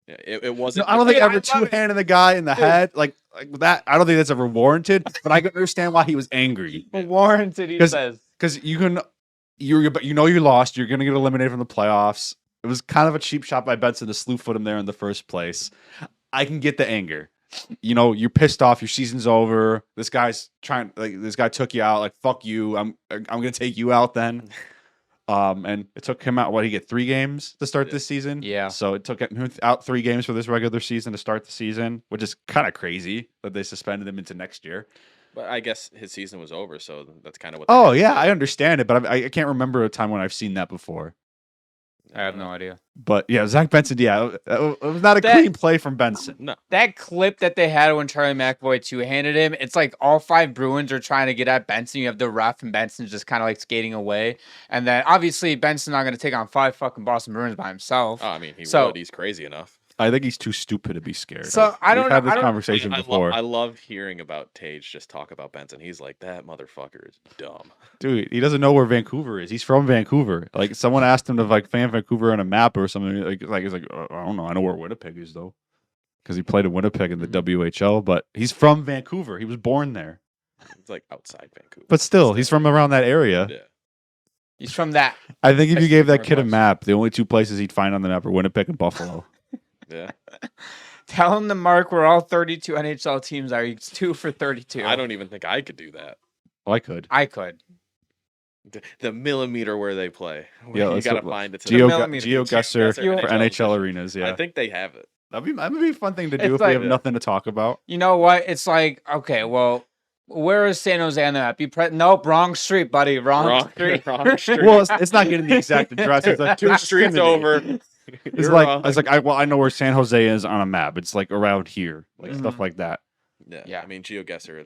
Yeah, it wasn't. No, I don't think ever two-handing the guy in the head like that. I don't think that's ever warranted. But I can understand why he was angry. Warranted, he says, because you lost. You're gonna get eliminated from the playoffs. It was kind of a cheap shot by Benson to slew-foot him there in the first place. I can get the anger. You're pissed off. Your season's over. This guy's trying. Like, this guy took you out. Like, fuck you. I'm gonna take you out then. And it took him out. What, he get 3 games to start this season? Yeah. So it took him out 3 games for this regular season to start the season, which is kind of crazy that they suspended him into next year. But I guess his season was over, so that's kind of what. Oh yeah, I understand it, but I can't remember a time when I've seen that before. I have no idea. But yeah, Zach Benson, it was not a clean play from Benson. No. That clip that they had when Charlie McAvoy two-handed him, it's like all 5 Bruins are trying to get at Benson. You have the ref and Benson just kind of like skating away. And then obviously Benson's not going to take on 5 fucking Boston Bruins by himself. Oh, I mean, would. He's crazy enough. I think he's too stupid to be scared. So We've had this conversation before. I love hearing about Tage just talk about Benson. He's like, that motherfucker is dumb. Dude, he doesn't know where Vancouver is. He's from Vancouver. Like, someone asked him to like fan Vancouver on a map or something. Like he's like, I don't know. I know where Winnipeg is though, because he played in Winnipeg in the WHL. But he's from Vancouver. He was born there. It's like outside Vancouver. But still, he's from around that area. Yeah. He's from that. I think if you gave that kid a map, the only 2 places he'd find on the map are Winnipeg and Buffalo. Yeah. Tell him the mark where all 32 NHL teams are. He's 2 for 32. I don't even think I could do that. Oh, I could. The millimeter where they play. Yeah, you gotta find it. GeoGuessr for NHL arenas. Yeah, I think they have it. That'd be a fun thing to do if we have nothing to talk about. You know what? It's like, okay, well, where is San Jose on the map? Nope, wrong street, buddy. Wrong street. Well, it's not getting the exact address. It's like 2 streets over. It's like I know where San Jose is on a map. It's like around here, like stuff like that. Yeah. I mean, GeoGuessr.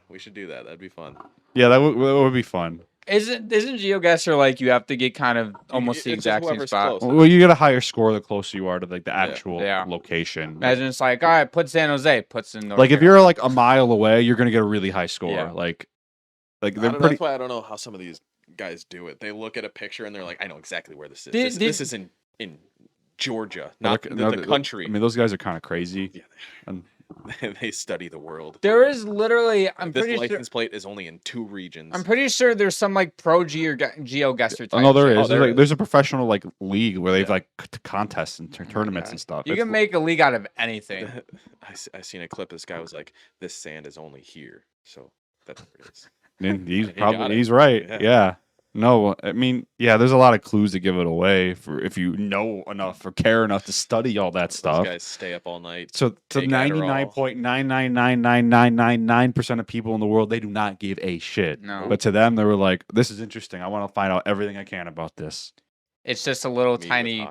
We should do that. That'd be fun. Yeah, that would be fun. Isn't GeoGuessr like you have to get kind of almost the exact same spot? Closest. Well, you get a higher score the closer you are to like the actual location. Imagine it's like, all right, put San Jose, puts in North like Carolina. If you're like a mile away, you're gonna get a really high score. Yeah. Like that's why I don't know how some of these guys do it. They look at a picture and they're like, I know exactly where this is. This is in Georgia, not the country. I mean, those guys are kind of crazy. Yeah. And they study the world. There is literally, this license plate is only in 2 regions. I'm pretty sure there's some like pro GeoGuessr type. No, there is. There's a professional like league where they've like contests and tournaments and stuff. You can make a league out of anything. I seen a clip. This guy was like, "This sand is only here," so that's where it is. And he's right. Yeah. No, I mean, yeah, there's a lot of clues that give it away for if you know enough or care enough to study all that stuff. Those guys stay up all night. So to 99.9999999% of people in the world, they do not give a shit. No. But to them, they were like, this is interesting. I want to find out everything I can about this. It's just a little tiny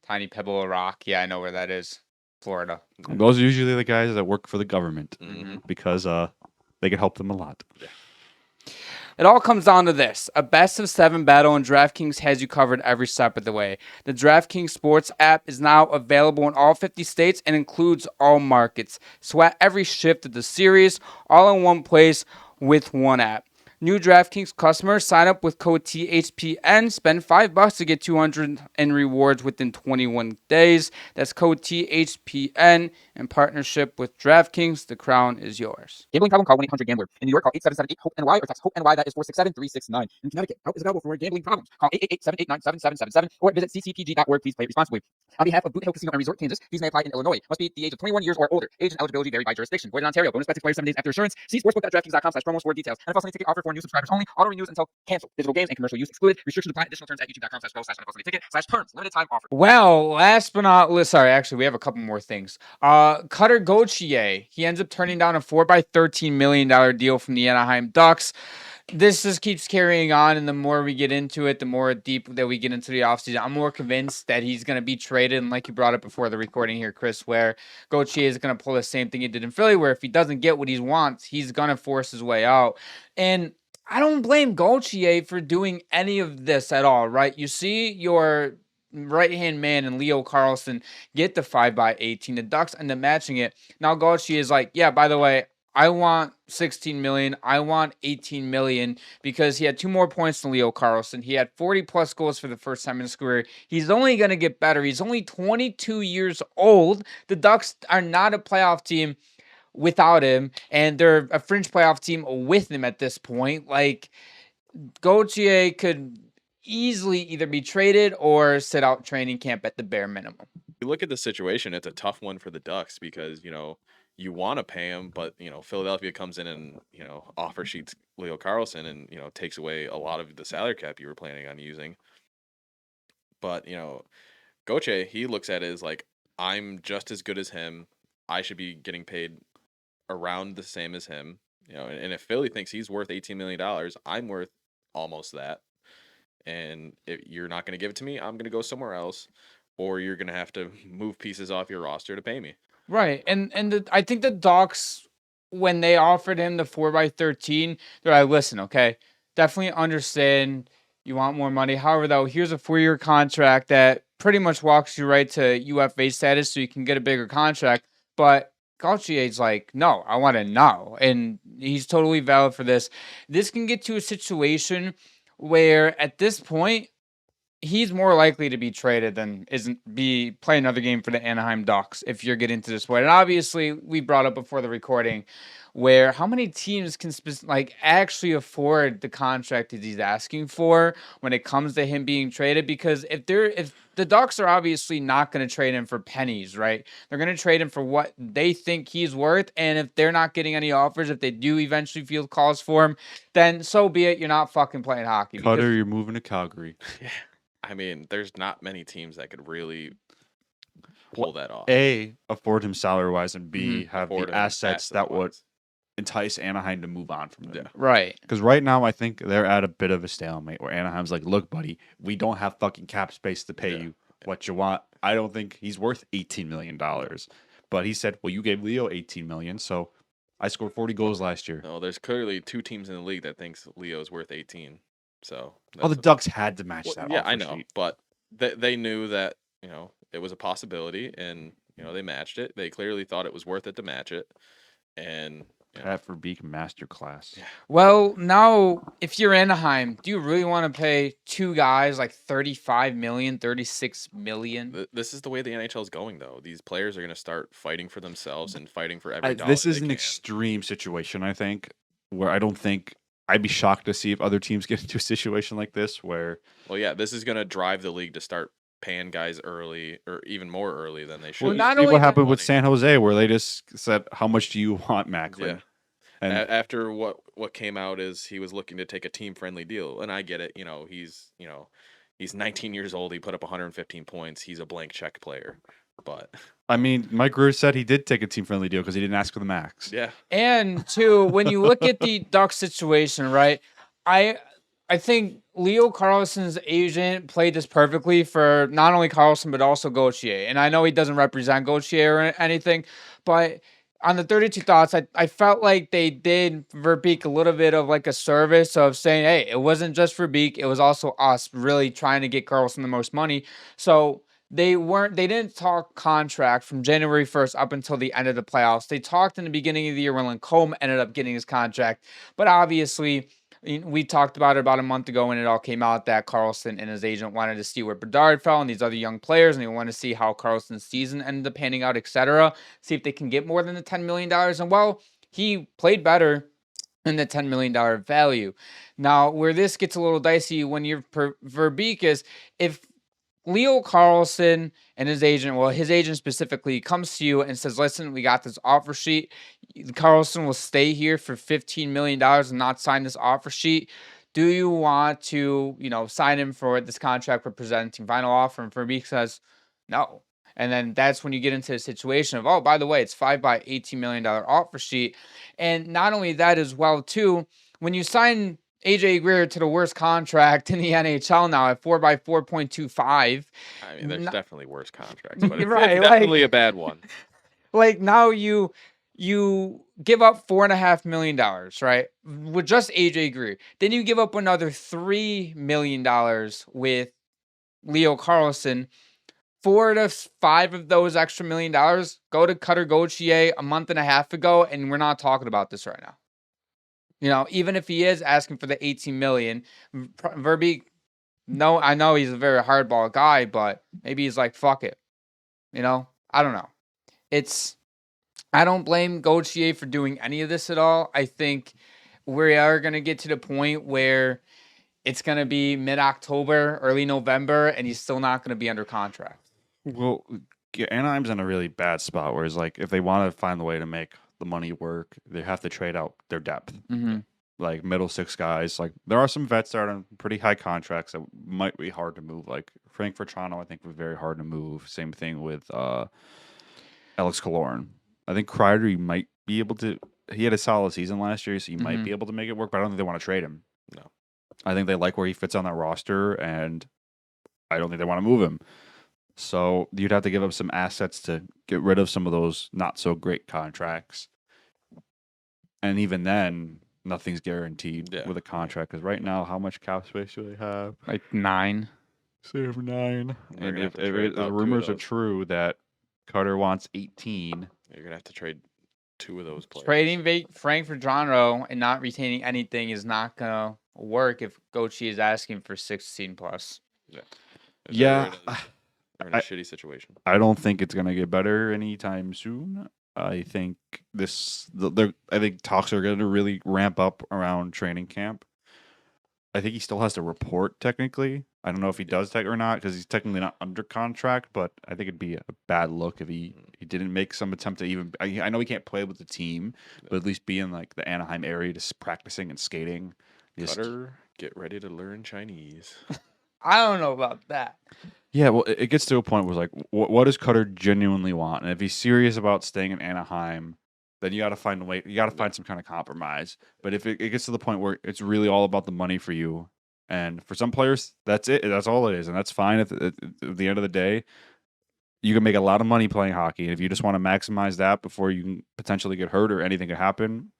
pebble of rock. Yeah, I know where that is. Florida. And those are usually the guys that work for the government because they can help them a lot. Yeah. It all comes down to this. A best of 7 battle, and DraftKings has you covered every step of the way. The DraftKings Sports app is now available in all 50 states and includes all markets. Sweat every shift of the series, all in one place with one app. New DraftKings customers sign up with code THPN. Spend $5 to get $200 in rewards within 21 days. That's code THPN in partnership with DraftKings. The crown is yours. Gambling problem? Call 1-800-GAMBLER. In New York, call 877-8-HOPE-NY or text HOPE-NY. That is 467-3669. In Connecticut, help is available for gambling problems. Call 888-789-7777 or visit ccpg.org. Please play responsibly. On behalf of Boot Hill Casino and Resort, Kansas, fees may apply in Illinois. Must be the age of 21 years or older. Age and eligibility vary by jurisdiction. Void in Ontario. Bonus bets expire 7 days after assurance. See sportsbook.draftkings.com/promos for details. NFL Sunday ticket offer for new subscribers only. Auto renews until canceled. Digital games and commercial use excluded. Restrictions apply. Additional terms at youtube.com/go/NFL Sunday ticket/terms. Limited time offer. Well, last but not least, sorry, actually, we have a couple more things. Cutter Gauthier, he ends up turning down a $4 million deal from the Anaheim Ducks. This just keeps carrying on, and the more we get into it, the more deep that we get into the offseason, I'm more convinced that he's going to be traded. And like you brought up before the recording here, Chris, where Gauthier is going to pull the same thing he did in Philly, where if he doesn't get what he wants, he's going to force his way out. And I don't blame Gauthier for doing any of this at all, right? You see your right-hand man and Leo Carlsson get the 5x18. The Ducks end up matching it. Now Gauthier is like, yeah, by the way, I want 16 million. I want 18 million because he had 2 more points than Leo Carlsson. He had 40 plus goals for the first time in his career. He's only going to get better. He's only 22 years old. The Ducks are not a playoff team without him, and they're a fringe playoff team with him at this point. Like, Gauthier could easily either be traded or sit out training camp at the bare minimum. You look at the situation, it's a tough one for the Ducks because, you want to pay him, but, Philadelphia comes in and, offer sheets Leo Carlsson and, takes away a lot of the salary cap you were planning on using. But, Gauthier, he looks at it as like, I'm just as good as him. I should be getting paid around the same as him. And if Philly thinks he's worth $18 million, I'm worth almost that. And if you're not going to give it to me, I'm going to go somewhere else, or you're going to have to move pieces off your roster to pay me. Right. I think the Ducks, when they offered him the 4x13, they're like, listen, okay, definitely understand you want more money. However, though, here's a 4-year contract that pretty much walks you right to UFA status so you can get a bigger contract. But Gauthier's like, no, I want it now. And he's totally valid for this. This can get to a situation where at this point, he's more likely to be traded than be play another game for the Anaheim Ducks if you're getting to this point. And obviously, we brought up before the recording where how many teams can actually afford the contract that he's asking for when it comes to him being traded. Because if the Ducks are obviously not going to trade him for pennies, right? They're going to trade him for what they think he's worth. And if they're not getting any offers, if they do eventually field calls for him, then so be it. You're not fucking playing hockey. Cutter, you're moving to Calgary. Yeah. I mean, there's not many teams that could really pull that off. A, afford him salary-wise, and B, have the assets that would entice Anaheim to move on from them. Yeah. Right. Because right now, I think they're at a bit of a stalemate where Anaheim's like, look, buddy, we don't have fucking cap space to pay you what you want. I don't think he's worth $18 million. But he said, well, you gave Leo $18 million, so I scored 40 goals last year. No, there's clearly 2 teams in the league that thinks Leo's worth 18. So the Ducks had to match that. Yeah, I know, sheet. But they knew that it was a possibility, and they matched it. They clearly thought it was worth it to match it, and Pat Verbeek masterclass. Yeah. Well, now if you're Anaheim, do you really want to pay 2 guys like 35 million, 36 million? This is the way the NHL is going, though. These players are going to start fighting for themselves and fighting for every dollar. This is an extreme situation, I think, where I don't think. I'd be shocked to see if other teams get into a situation like this where... Well, yeah, this is going to drive the league to start paying guys early or even more early than they should. Well, not only what happened with San Jose where they just said, how much do you want, Macklin? Yeah. And after what came out is he was looking to take a team-friendly deal. And I get it. He's 19 years old. He put up 115 points. He's a blank check player. But... I mean, Mike Greer said he did take a team-friendly deal because he didn't ask for the max. Yeah. And, two, when you look at the Ducks situation, right, I think Leo Carlsson's agent played this perfectly for not only Carlsson but also Gauthier. And I know he doesn't represent Gauthier or anything, but on the 32 Thoughts, I felt like they did Verbeek a little bit of like a service of saying, hey, it wasn't just Verbeek, it was also us really trying to get Carlsson the most money. So... They didn't talk contract from January 1st up until the end of the playoffs. They talked in the beginning of the year when Lindholm ended up getting his contract. But obviously, we talked about it about a month ago when it all came out that Carlsson and his agent wanted to see where Bedard fell and these other young players, and they wanted to see how Carlsson's season ended up panning out, etc. See if they can get more than the $10 million. And well, he played better than the $10 million value. Now, where this gets a little dicey when you're Verbeek is if Leo Carlsson and his agent specifically comes to you and says, listen, we got this offer sheet. Carlsson will stay here for $15 million and not sign this offer sheet. Do you want to, sign him for this contract for presenting final offer? And Verbeek says, no. And then that's when you get into the situation of, oh, by the way, it's 5x18 million offer sheet. And not only that as well, too, when you sign AJ Greer to the worst contract in the NHL now at 4x4.25. I mean, there's definitely worse contracts, but it's definitely a bad one. Like now you You give up $4.5 million, right? With just AJ Greer. Then you give up another $3 million with Leo Carlsson. 4 to 5 of those extra $1 million go to Cutter Gauthier a month and a half ago, and we're not talking about this right now. You know, even if he is asking for the $18 million, Verbeek, no, I know he's a very hardball guy, but maybe he's like, fuck it. You know, I don't know. I don't blame Gauthier for doing any of this at all. I think we are going to get to the point where it's going to be mid-October, early November, and he's still not going to be under contract. Well, Anaheim's in a really bad spot, whereas like if they want to find the way to make the money work, they have to trade out their depth. Mm-hmm. Like middle six guys. Like there are some vets that are on pretty high contracts that might be hard to move. Like Frank Toronto, I think, was very hard to move. Same thing with Alex Killorn. I think Kreider, you might be able to. He had a solid season last year, so you might be able to make it work. But I don't think they want to trade him. No, I think they like where he fits on that roster, and I don't think they want to move him. So you'd have to give up some assets to get rid of some of those not so great contracts. And even then, nothing's guaranteed with a contract. Because right now, how much cap space do they have? Like 9. Say 9. And if the rumors are true that Cutter wants 18, you're gonna have to trade 2 of those players. Trading Frank Toronto and not retaining anything is not gonna work if Gauthier is asking for 16 plus. Yeah. They're in a shitty situation. I don't think it's gonna get better anytime soon. I think I think talks are going to really ramp up around training camp. I think he still has to report technically. I don't know if he does or not because he's technically not under contract. But I think it'd be a bad look if he didn't make some attempt to even. I know he can't play with the team, but at least be in like the Anaheim area, just practicing and skating. Cutter, get ready to learn Chinese. I don't know about that. Yeah, well, it gets to a point where it's like, what does Cutter genuinely want? And if he's serious about staying in Anaheim, then you got to find a way. You got to find some kind of compromise. But if it gets to the point where it's really all about the money for you, and for some players, that's it. That's all it is, and that's fine. At the end of the day, you can make a lot of money playing hockey. And if you just want to maximize that before you can potentially get hurt or anything could happen,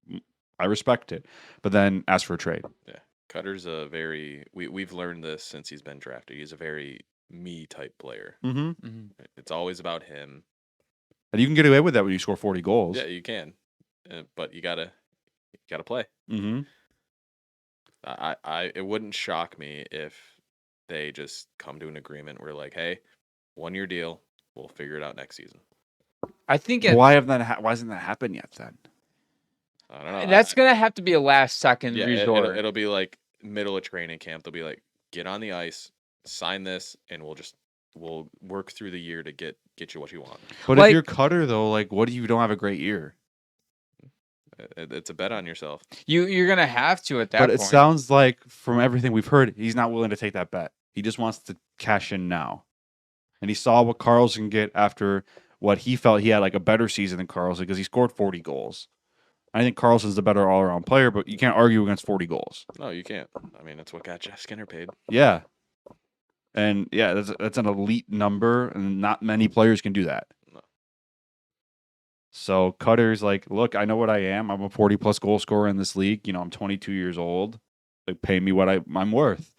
I respect it. But then ask for a trade. Yeah, Cutter's a very. We've learned this since he's been drafted. He's a very me type player. It's always about him, and you can get away with that when you score 40 goals. Yeah, you can, but you gotta play. It wouldn't shock me if they just come to an agreement where like, hey, 1-year deal, we'll figure it out next season. I think why hasn't that happened yet then? I don't know. That's gonna have to be a last second resort. It'll be like middle of training camp. They'll be like, get on the ice, sign this, and we'll work through the year to get you what you want. But like, if you're Cutter though, like, what if you don't have a great year? It's a bet on yourself. You're gonna have to at that point. But it sounds like from everything we've heard, he's not willing to take that bet. He just wants to cash in now. And he saw what Carlson get after what he felt he had like a better season than Carlson because he scored 40 goals. I think Carlson's the better all-around player, but you can't argue against 40 goals. No, you can't. I mean, that's what got Jeff Skinner paid. Yeah. And yeah, that's an elite number, and not many players can do that. No. So Cutter's like, look, I know what I am. I'm a 40-plus goal scorer in this league. You know, I'm 22 years old. Like, pay me what I'm worth.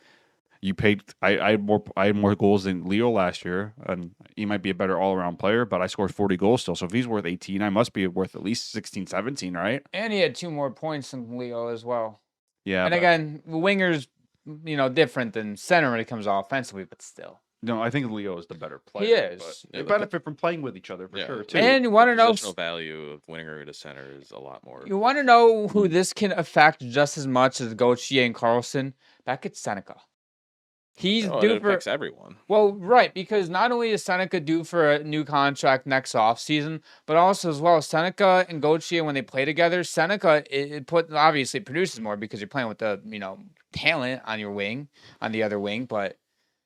You paid. I had more goals than Leo last year, and he might be a better all-around player, but I scored 40 goals still. So if he's worth 18, I must be worth at least 16, 17, right? And he had 2 more points than Leo as well. Yeah. And again, winger's different than center when it comes offensively, but still. No, I think Leo is the better player. He is. They benefit from playing with each other for sure too. And you want to know, the value of winger to center is a lot more. You want to know who this can affect just as much as Gauthier and Carlson? Back at Seneca. He's due it affects everyone. Well, right, because not only is Seneca due for a new contract next offseason, but also as well, Seneca and Gauthier, when they play together, Seneca obviously produces more because you're playing with the talent on your wing, on the other wing, but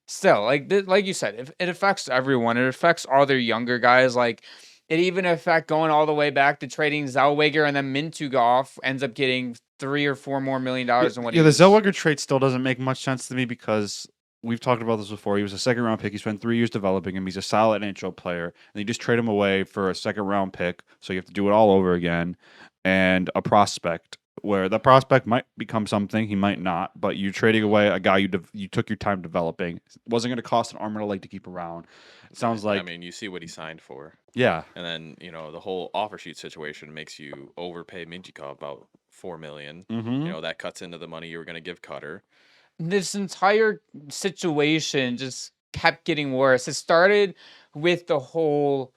still, like you said, it affects everyone. It affects all their younger guys. Like, it even affects going all the way back to trading Zellweger, and then Mintugov ends up getting $3 or $4 more million than what. The Zellweger trade still doesn't make much sense to me because we've talked about this before. He was a second-round pick. He spent 3 years developing him. He's a solid NHL player, and you just trade him away for a second-round pick, so you have to do it all over again, and a prospect where the prospect might become something, he might not, but you're trading away a guy you took your time developing. It wasn't going to cost an arm and a leg to keep around. It sounds like... I mean, you see what he signed for. Yeah. And then, the whole offer sheet situation makes you overpay Mintyukov about $4 million. Mm-hmm. That cuts into the money you were going to give Cutter. This entire situation just kept getting worse. It started with the whole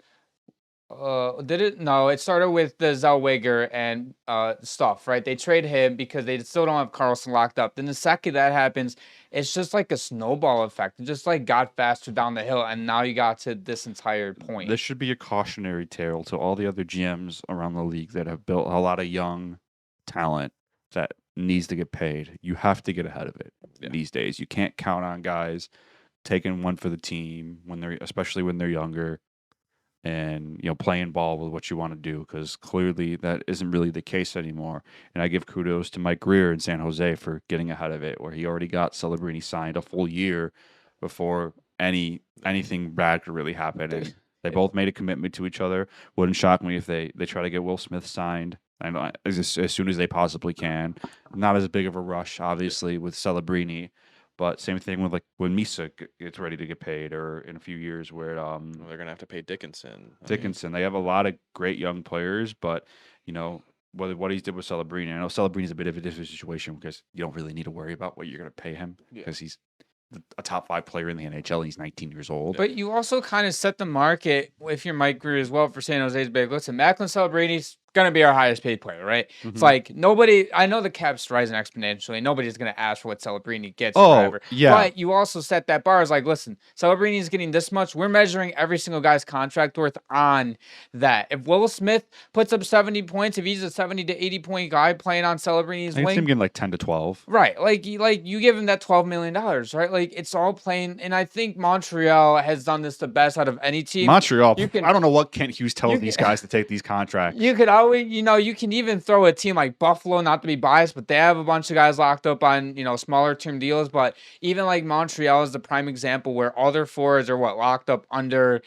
did it? No, it started with the Zellweger and stuff, right? They trade him because they still don't have Carlson locked up. Then the second that happens, it's just like a snowball effect. It just like got faster down the hill, and now you got to this entire point. This should be a cautionary tale to all the other GMs around the league that have built a lot of young talent that needs to get paid. You have to get ahead of it these days. You can't count on guys taking one for the team especially when they're younger. And playing ball with what you want to do, because clearly that isn't really the case anymore. And I give kudos to Mike Greer in San Jose for getting ahead of it, where he already got Celebrini signed a full year before anything bad could really happen. And they both made a commitment to each other. Wouldn't shock me if they try to get Will Smith signed. I know as soon as they possibly can. Not as big of a rush, obviously, with Celebrini. But same thing with when Misa gets ready to get paid, or in a few years where they're gonna have to pay Dickinson. They have a lot of great young players, but what he did with Celebrini, I know Celebrini's a bit of a different situation because you don't really need to worry about what you're gonna pay him because he's a top 5 player in the NHL. And he's 19 years old. But you also kind of set the market if you're Mike Greer as well for San Jose's big. Listen, Macklin Celebrini's gonna be our highest paid player, right? Mm-hmm. It's like nobody. I know the cap's rising exponentially. Nobody's gonna ask for what Celebrini gets. Or whatever. Yeah. But you also set that bar as like, listen, Celebrini's getting this much. We're measuring every single guy's contract worth on that. If Will Smith puts up 70 points, if he's a 70 to 80 point guy playing on Celebrini's wing, him getting like 10 to 12. Right, like you give him that $12 million, right? Like it's all playing, and I think Montreal has done this the best out of any team. Montreal, I don't know what Kent Hughes tells these guys to take these contracts. You could always, you can even throw a team like Buffalo, not to be biased, but they have a bunch of guys locked up on, smaller term deals. But even like Montreal is the prime example where all their forwards are locked up under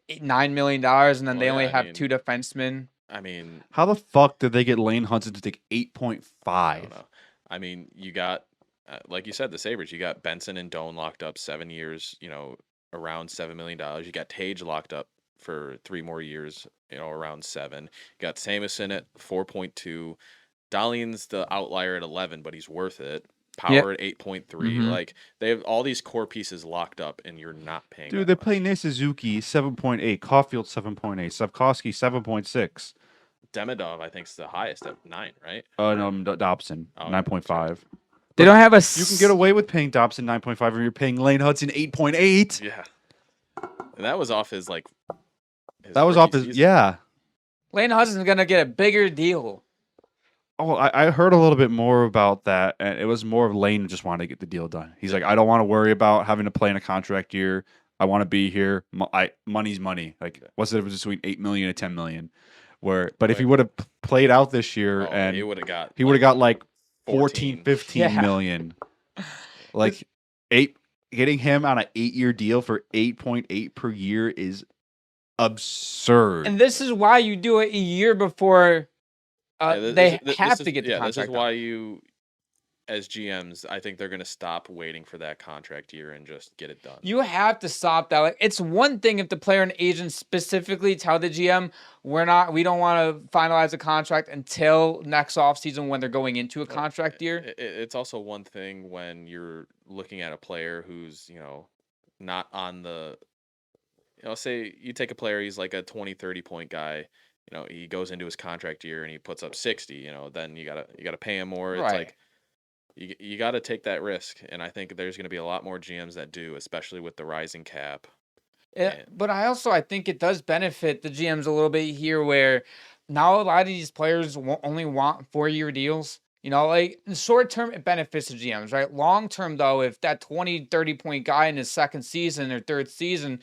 $9 million, and then they only have 2 defensemen. I mean, how the fuck did they get Lane Hudson to take 8.5? I don't know. I mean, you got, like you said, the Sabres. You got Benson and Doan locked up 7 years, around $7 million. You got Tage locked up for 3 more years, around 7. You got Samuelson at 4.2. Dahlin's the outlier at 11, but he's worth it. Power at 8.3. Mm-hmm. Like, they have all these core pieces locked up, and you're not paying. Dude, they play Nick Suzuki 7.8, Caulfield 7.8, Savkovsky 7.6. Demidov, I think, is the highest at 9, right? No, Dobson 9.5. They don't have You can get away with paying Dobson 9.5 when you're paying Lane Hudson 8.8. Yeah, and that was off his yeah. Lane Hudson's gonna get a bigger deal. Oh, I heard a little bit more about that, and it was more of Lane just wanted to get the deal done. He's like, I don't want to worry about having to play in a contract year. I want to be here. Money's money. Like, what's the difference between $8 million and $10 million? But if he would have played out this year, and he would have got like 14, 15 million. Like getting him on an 8-year deal for 8.8 per year is absurd. And this is why you do it a year before they have to get the contract. This is why you, as GMs, I think they're going to stop waiting for that contract year and just get it done. You have to stop that. Like, it's one thing if the player and agent specifically tell the GM, we don't want to finalize a contract until next offseason when they're going into a contract year. It's also one thing when you're looking at a player who's, not on the, say you take a player, he's like a 20, 30 point guy. He goes into his contract year and he puts up 60, then you gotta pay him more. It's right. Like, you got to take that risk, and I think there's going to be a lot more GMs that do, especially with the rising cap. Yeah, but I think it does benefit the GMs a little bit here, where now a lot of these players only want 4-year deals. Like in short term, it benefits the GMs, right? Long term, though, if that 20, 30 point guy in his second season or third season,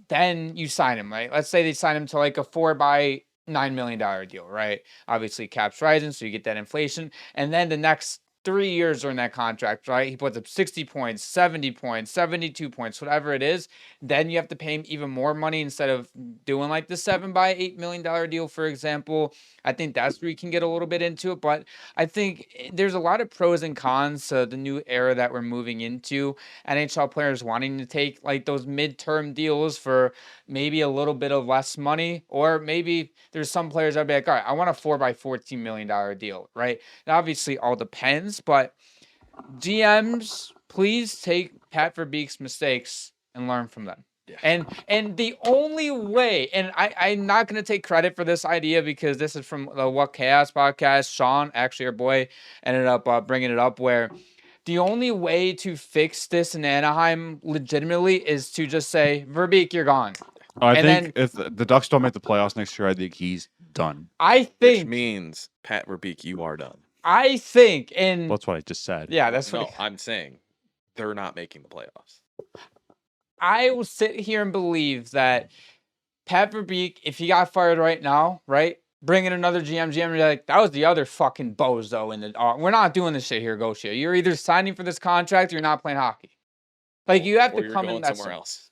then you sign him, right? Let's say they sign him to like a $4 by $9 million deal, right? Obviously, cap's rising, so you get that inflation, and then the next 3 years during that contract, right? He puts up 60 points, 70 points, 72 points, whatever it is. Then you have to pay him even more money instead of doing like the $7 by $8 million deal, for example. I think that's where you can get a little bit into it. But I think there's a lot of pros and cons to the new era that we're moving into. NHL players wanting to take like those midterm deals for maybe a little bit of less money, or maybe there's some players that'd be like, all right, I want a $4 by $14 million deal, right? It obviously all depends, but GMs, please take Pat Verbeek's mistakes and learn from them. Yeah. And the only way, and I'm not going to take credit for this idea because this is from the What Chaos podcast. Sean, actually our boy, ended up bringing it up, where the only way to fix this in Anaheim legitimately is to just say, Verbeek, you're gone. I think if the Ducks don't make the playoffs next year, I think he's done. Which means, Pat Verbeek, you are done. I think, and that's what I just said. Yeah, that's what I'm saying. They're not making the playoffs. I will sit here and believe that Pat Verbeek, if he got fired right now, right, bring in another GM, be like, that was the other fucking bozo in the. We're not doing this shit here, Gauthier. You're either signing for this contract or you're not playing hockey. Like, you have to come in somewhere else.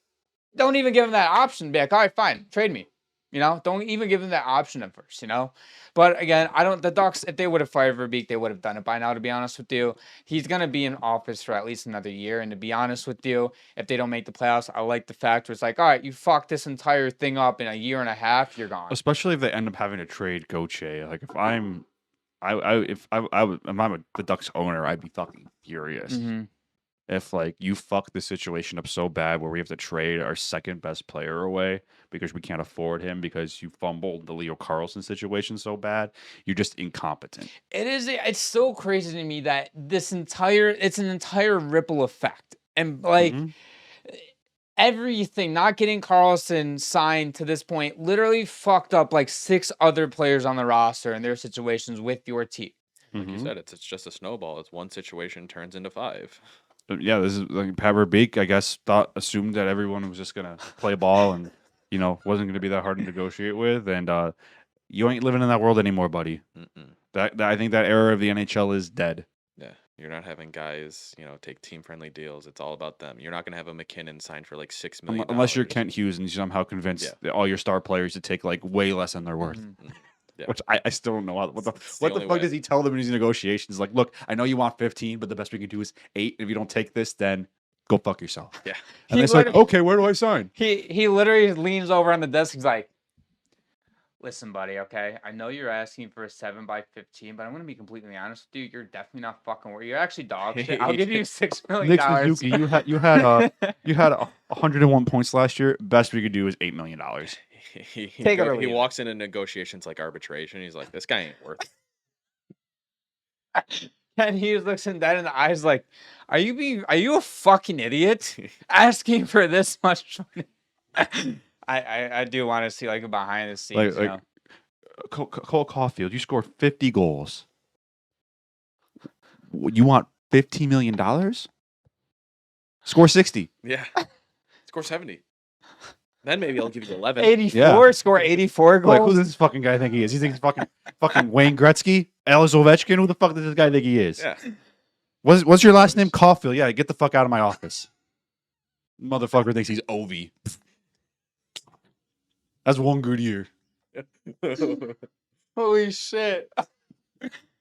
Don't even give him that option. Be like, all right, fine, trade me. You know, don't even give him that option at first, you know? But again, the Ducks, if they would have fired Verbeek, they would have done it by now, to be honest with you. He's going to be in office for at least another year. And to be honest with you, if they don't make the playoffs, I like the fact where it's like, all right, you fucked this entire thing up in a year and a half, you're gone. Especially if they end up having to trade Gauthier. Like, if I'm the Ducks owner, I'd be fucking furious. Mm-hmm. If like you fuck the situation up so bad where we have to trade our second best player away because we can't afford him because you fumbled the Leo Carlson situation so bad, you're just incompetent. It's so crazy to me that it's an entire ripple effect. And like everything, not getting Carlson signed to this point literally fucked up like 6 other players on the roster and their situations with your team. Like you said, it's just a snowball. It's one situation turns into 5. But yeah, this is like Pat Verbeek, I guess, assumed that everyone was just gonna play ball and wasn't gonna be that hard to negotiate with, and you ain't living in that world anymore, buddy. That I think that era of the NHL is dead. Yeah, you're not having guys, take team-friendly deals. It's all about them. You're not gonna have a McKinnon signed for like $6 million unless you're Kent Hughes and you somehow convince all your star players to take like way less than they're worth. Yeah. Which I still don't know what the fuck does he tell them in these negotiations? Like, look, I know you want 15, but the best we can do is 8. If you don't take this, then go fuck yourself. Yeah. And they say, okay, where do I sign? He literally leans over on the desk. He's like, listen, buddy, okay, I know you're asking for a 7 by 15, but I'm going to be completely honest with you. You're definitely not fucking worth. You're actually dog shit. I'll give you $6 million. Nick Suzuki, you had 101 points last year. Best we could do is $8 million. He walks into negotiations like arbitration. He's like, this guy ain't worth it. And he looks him dead in the eyes like, are you a fucking idiot asking for this much money? I do want to see like a behind the scenes. Like Cole Caulfield, you scored 50 goals. You want $15 million? Score 60. Yeah. Score 70. Then maybe I'll give you 11. 84, score 84 goals. Like, who does this fucking guy think he is? He thinks fucking Wayne Gretzky, Alex Ovechkin. Who the fuck does this guy think he is? Yeah. What's your last name? Caulfield. Yeah, get the fuck out of my office. Motherfucker thinks he's Ovi. That's one good year. Holy shit.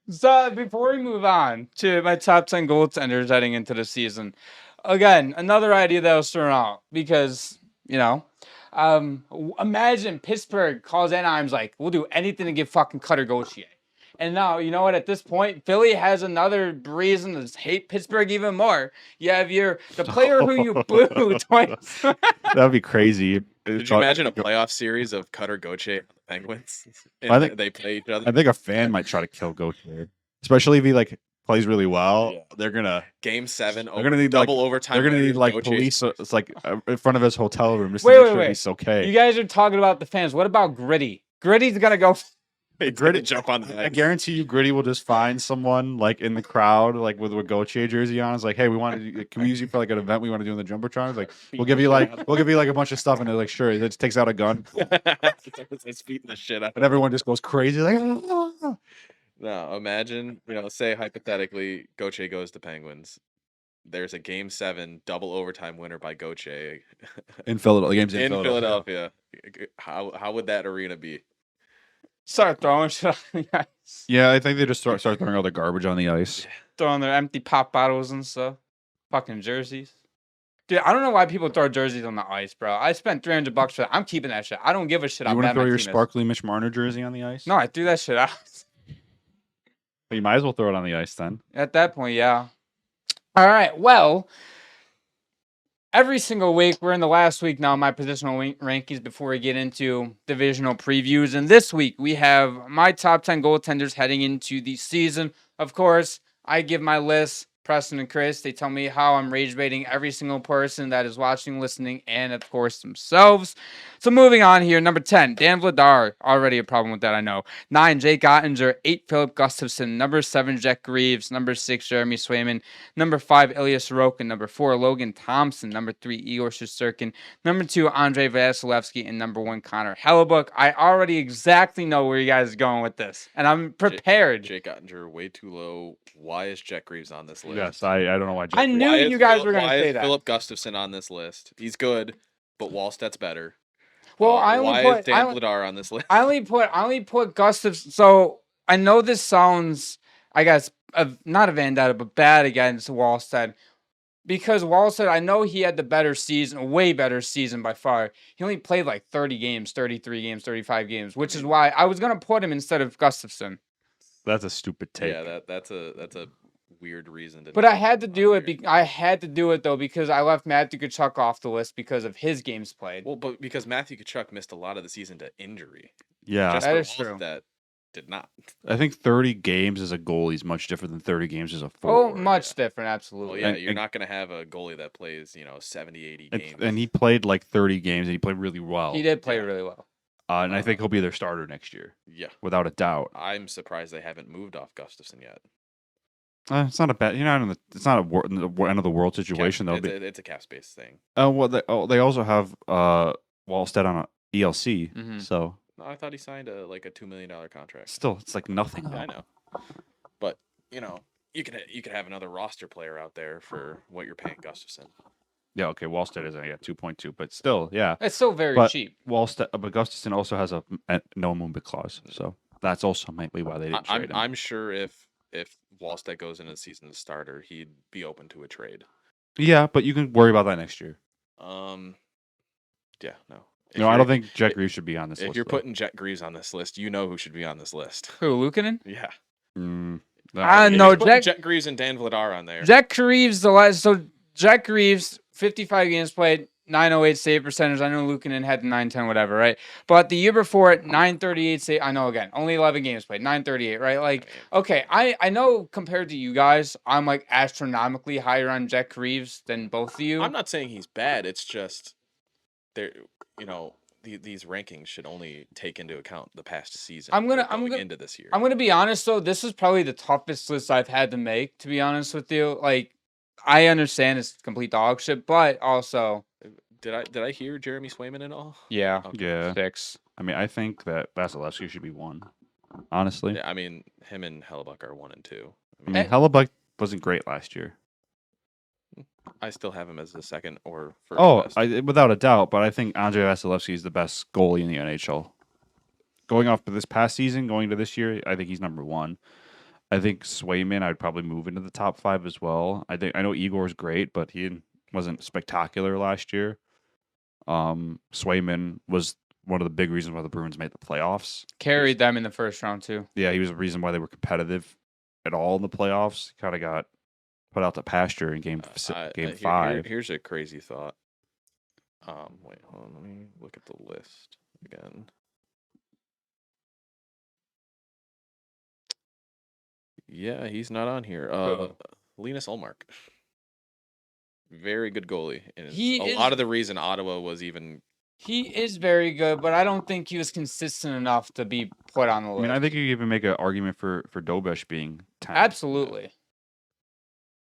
So before we move on to my top 10 goaltenders heading into the season, again, another idea that was thrown out because, imagine Pittsburgh calls Anaheim's like, we'll do anything to get fucking Cutter Gauthier. And now, you know what? At this point, Philly has another reason to hate Pittsburgh even more. You have the player who you boo twice. That would be crazy. Did you imagine a playoff series of Cutter Gauthier and the Penguins? I think they play each other. I think a fan might try to kill Gauthier, especially if he plays really well. Yeah. They're gonna Game 7. They're gonna need double overtime. They're gonna need police. It's like in front of his hotel room just to make sure he's okay. You guys are talking about the fans. What about Gritty? Gritty's gonna go. Gritty jump on the I guarantee you, Gritty will just find someone in the crowd, with a Gauthier jersey on. It's like, hey, can we use you for an event we want to do in the Jumbotron? It's like, we'll give you a bunch of stuff, and they're like, sure. He just takes out a gun. It's beating the shit out. And everyone just goes crazy, like, ah. No, imagine, say hypothetically, Gauthier goes to Penguins. There's a Game 7 double overtime winner by Gauthier in Philadelphia. Games in Philadelphia. How would that arena be? Start throwing shit on the ice. Yeah, I think they just start throwing all the garbage on the ice. Throwing their empty pop bottles and stuff. Fucking jerseys. Dude, I don't know why people throw jerseys on the ice, bro. I spent $300 for that. I'm keeping that shit. I don't give a shit. You want to throw your sparkly Mitch Marner jersey on the ice? No, I threw that shit out. But you might as well throw it on the ice then. At that point, yeah. All right, well, every single week, we're in the last week now, my positional rankings before we get into divisional previews. And this week, we have my top 10 goaltenders heading into the season. Of course, I give my list. Preston and Chris, they tell me how I'm rage baiting every single person that is watching, listening, and of course themselves. So moving on here, number 10, Dan Vladar. Already a problem with that, I know. 9, Jake Ottinger. 8, Philip Gustafson. Number 7, Jack Reeves. Number 6, Jeremy Swayman. Number 5, Ilya Sorokin. Number 4, Logan Thompson. Number 3, Igor Shesterkin. Number 2, Andrei Vasilevsky. And number 1, Connor Hellebuyck. I already exactly know where you guys are going with this, and I'm prepared. Jake Ottinger, way too low. Why is Jack Reeves on this list? Yes, I don't know why. I knew you guys were going to say that. Why is Philip Gustafson on this list? He's good, but Wallstedt's better. Well, why is Dan Vladar on this list? I only put Gustafson. So I know this sounds, I guess, not a vendetta, but bad against Wallsted. Because Wallsted, I know he had the better season, a way better season by far. He only played like 30 games, 33 games, 35 games, which is why I was going to put him instead of Gustafson. That's a stupid take. Yeah, that's a weird reason to. But I had to do it. I had to do it though because I left Matthew Tkachuk off the list because of his games played. Well, but because Matthew Tkachuk missed a lot of the season to injury. Yeah, that is true. That did not. I think 30 games as a goalie is much different than 30 games as a forward. Oh, much different, absolutely. Well, yeah, you're not going to have a goalie that plays, 70, 80 games. And he played like 30 games, and he played really well. He did play really well. And I think he'll be their starter next year. Yeah. Without a doubt. I'm surprised they haven't moved off Gustafson yet. It's not a bad, it's not a end of the world situation though. It's a cap space thing. They also have Wallstead on a ELC, Mm-hmm. so. No, I thought he signed a $2 million contract. Still, it's like nothing. Yeah, I know, but you could have another roster player out there for what you're paying Gustafson. Yeah, okay. Wallstead is 2.2, but still, yeah, it's still very cheap. But Gustafson also has a no movement clause, so that's also might be why they didn't trade him. I'm sure if Wallstead goes into the season as starter, he'd be open to a trade. Yeah, but you can worry about that next year. Yeah, no. No, I don't think Jack Greaves should be on this list. If you're putting Jack Greaves on this list, you know who should be on this list. Who, Luukkonen? Yeah. No, Jack Greaves and Dan Vladar on there. Jack Greaves, Jack Greaves, 55 games played, 908 save percentage. I know Luukkonen had 910, whatever, right? But the year before it, 938 save. I know, again, only 11 games played, 938, right? Like, okay, I know compared to you guys, I'm like astronomically higher on Jack Greaves than both of you. I'm not saying he's bad. It's just there. These rankings should only take into account the past season. I'm gonna into this year. I'm gonna be honest though. This is probably the toughest list I've had to make. To be honest with you, like I understand it's complete dog shit, but also did I hear Jeremy Swayman at all? Yeah, okay. Yeah. 6. I mean, I think that Vasilevsky should be 1. Honestly, yeah, I mean, him and Hellebuyck are 1 and 2. I mean, Hellebuyck wasn't great last year. I still have him as the second or first best. Without a doubt, but I think Andrei Vasilevsky is the best goalie in the NHL. Going off of this past season, going to this year, I think he's number 1. I think Swayman, I'd probably move into the top 5 as well. I know Igor's great, but he wasn't spectacular last year. Swayman was one of the big reasons why the Bruins made the playoffs. Carried them in the first round too. Yeah, he was the reason why they were competitive at all in the playoffs. Kind of got put out to pasture in game 5. Here's a crazy thought. Wait, hold on. Let me look at the list again. Yeah, he's not on here. Linus Ullmark. Very good goalie. And a lot of the reason Ottawa was even... He is very good, but I don't think he was consistent enough to be put on the list. I mean, I think you could even make an argument for Dobesh being 10. Absolutely.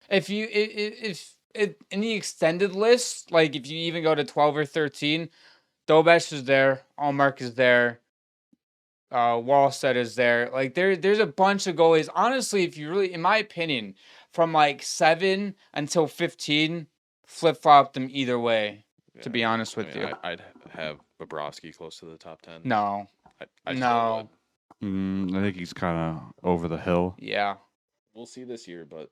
If in the extended list, like if you even go to 12 or 13, Dobesh is there, Ullmark is there, Wallstead is there. Like there's a bunch of goalies. Honestly, if you really, in my opinion, from like 7 until 15, flip flop them either way. Yeah, to be honest with you, I'd have Bobrovsky close to the top 10. no, I no, still would. I think he's kind of over the hill. yeah. We'll see this year, but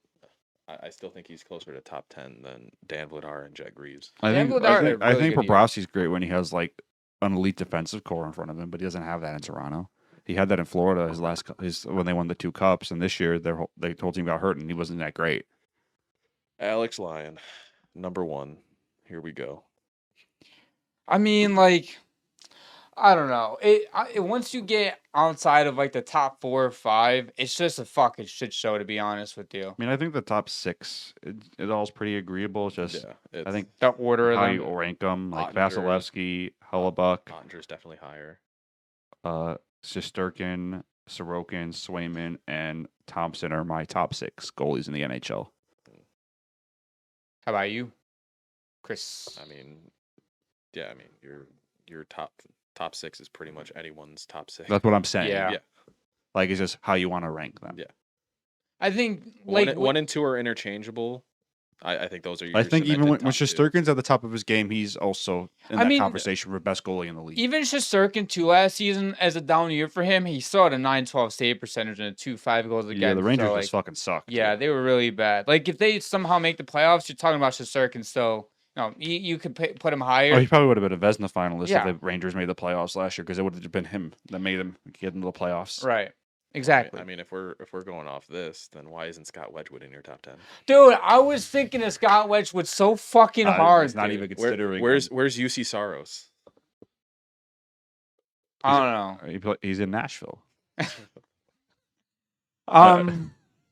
I still think he's closer to top 10 than Dan Vladar and Jet Greaves. I Dan think Vladar had a I really think good year. Bobrovsky's great when he has like an elite defensive core in front of him, but he doesn't have that in Toronto. He had that in Florida his when they won the 2 cups, and this year their whole team got hurt and he wasn't that great. Alex Lyon, number 1. Here we go. I mean, like, I don't know. Once you get outside of like the top 4 or 5, it's just a fucking shit show, to be honest with you. I mean, I think the top 6 it all's pretty agreeable. It's just I think the order of how them. you rank them, like Ottinger. Vasilevsky, Hellebuck, Ottinger's definitely higher. Shesterkin, Sorokin, Swayman, and Thompson are my top 6 goalies in the NHL. How about you, Chris? I mean, yeah, I mean your top 6 is pretty much anyone's top 6. That's what I'm saying. Yeah. Like it's just how you want to rank them. Yeah. I think like 1 and 2 are interchangeable. I think those are. I think even when top 2. Shesterkin's at the top of his game, he's also in that conversation for best goalie in the league. Even Shesterkin too last season as a down year for him, he still had a .912 save percentage and a 2.5 goals against. Yeah, the Rangers so, just fucking sucked. Yeah, they were really bad. Like if they somehow make the playoffs, you're talking about Shesterkin still. No, you could put him higher. Oh, he probably would have been a Vezina finalist if the Rangers made the playoffs last year because it would have been him that made him get into the playoffs. Right. Exactly. I mean, if we're going off this, then why isn't Scott Wedgwood in your top 10? Dude, I was thinking of Scott Wedgwood so fucking hard. It's not even considering. Where's UC Saros? I don't know. He's in Nashville.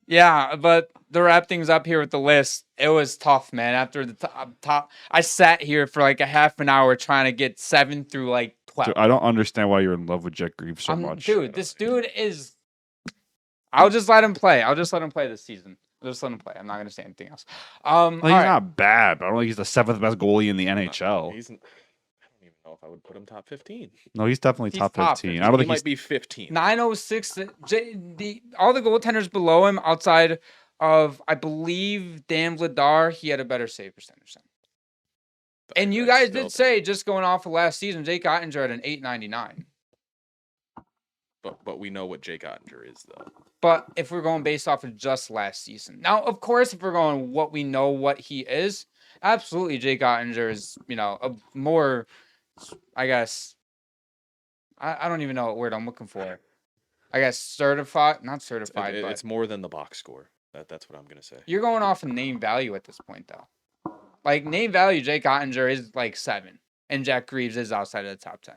Yeah, but to wrap things up here with the list, it was tough, man. After the top, I sat here for like a half an hour trying to get 7 through like 12. Dude, I don't understand why you're in love with Jet Greaves so much. Dude, this dude is. I'll just let him play. I'll just let him play this season. I'll just let him play. I'm not going to say anything else. He's not bad, but I don't think he's the 7th best goalie in the NHL. I don't even know if I would put him top 15. No, he's definitely top 15. I don't think he might be 15. 906. All the goaltenders below him, outside of I believe Dan Vladar, he had a better save percentage than. And you guys did say, just going off of last season, Jake Ottinger had an 899. But we know what Jake Ottinger is, though. But if we're going based off of just last season. Now, of course, if we're going what we know what he is, absolutely Jake Ottinger is, a more, I guess, I don't even know what word I'm looking for. I guess not certified, but it's more than the box score. That's what I'm going to say. You're going off of name value at this point, though. Like, name value, Jake Ottinger is like 7, and Jack Greaves is outside of the top 10.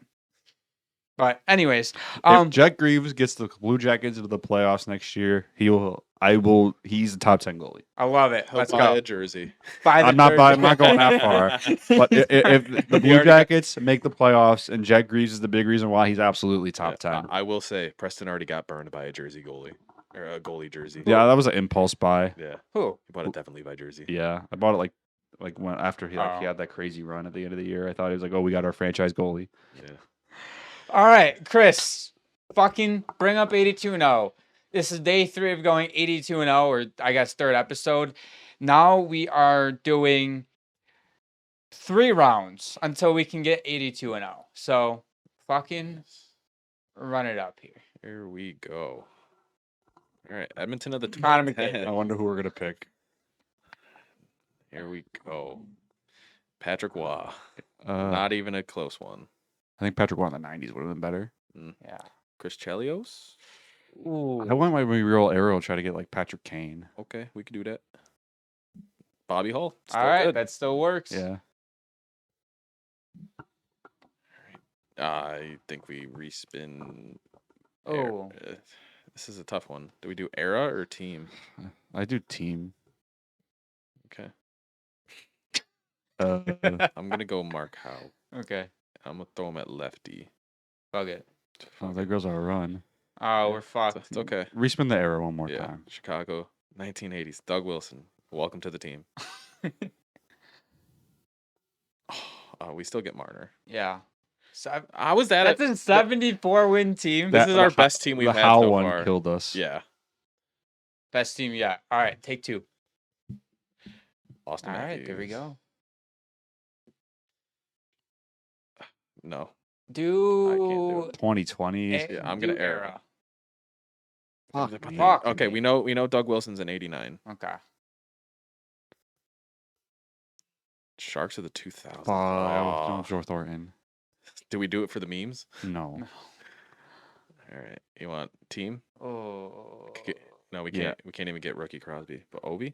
But anyways, if Jack Greaves gets the Blue Jackets into the playoffs next year, he's the top 10 goalie. I love it. Let's go. A jersey. I'm not going that far. But if the Blue Jackets make the playoffs and Jack Greaves is the big reason why, he's absolutely top 10. I will say Preston already got burned by a jersey goalie. Or a goalie jersey. Yeah, that was an impulse buy. Yeah. Who? He bought a Devin Levi jersey. Yeah. I bought it like when after he had that crazy run at the end of the year. I thought he was like, oh, we got our franchise goalie. Yeah. All right, Chris, fucking bring up 82-0. This is day 3 of going 82-0, or I guess 3rd episode. Now we are doing 3 rounds until we can get 82-0. So fucking run it up here. Here we go. All right, Edmonton of the Connor top 10. McDavid. I wonder who we're gonna pick. Here we go. Patrick Waugh. Not even a close one. I think Patrick Waugh in the 90s would have been better. Yeah. Chris Chelios? Ooh. I want my real arrow try to get like Patrick Kane. Okay, we could do that. Bobby Hull. All right, good. that still works. Yeah. I think we respin. Oh. This is a tough one. Do we do era or team? I do team. Okay. I'm going to go Mark Howe. Okay. I'm going to throw him at lefty. Fuck it. Oh, there goes our run. Oh, we're fucked. It's okay. Respin the arrow one more Yeah. time. Chicago, 1980s. Doug Wilson. Welcome to the team. Yeah. We still get Marner. Yeah. How was that? That's a 74-win team. This is our best team we've had so one far. Killed us. Yeah. Best team yet. All right, take 2. Austin All Matthews. right, there we go. No. Do 2020. Yeah, I'm gonna Era. Fuck. Okay, we know Doug Wilson's an 89. Okay. Sharks of the 2000s. No, Joe Thornton. Do we do it for the memes? No. All right. You want team? Oh. No, we can't. Yeah. We can't even get rookie Crosby. But Ovi?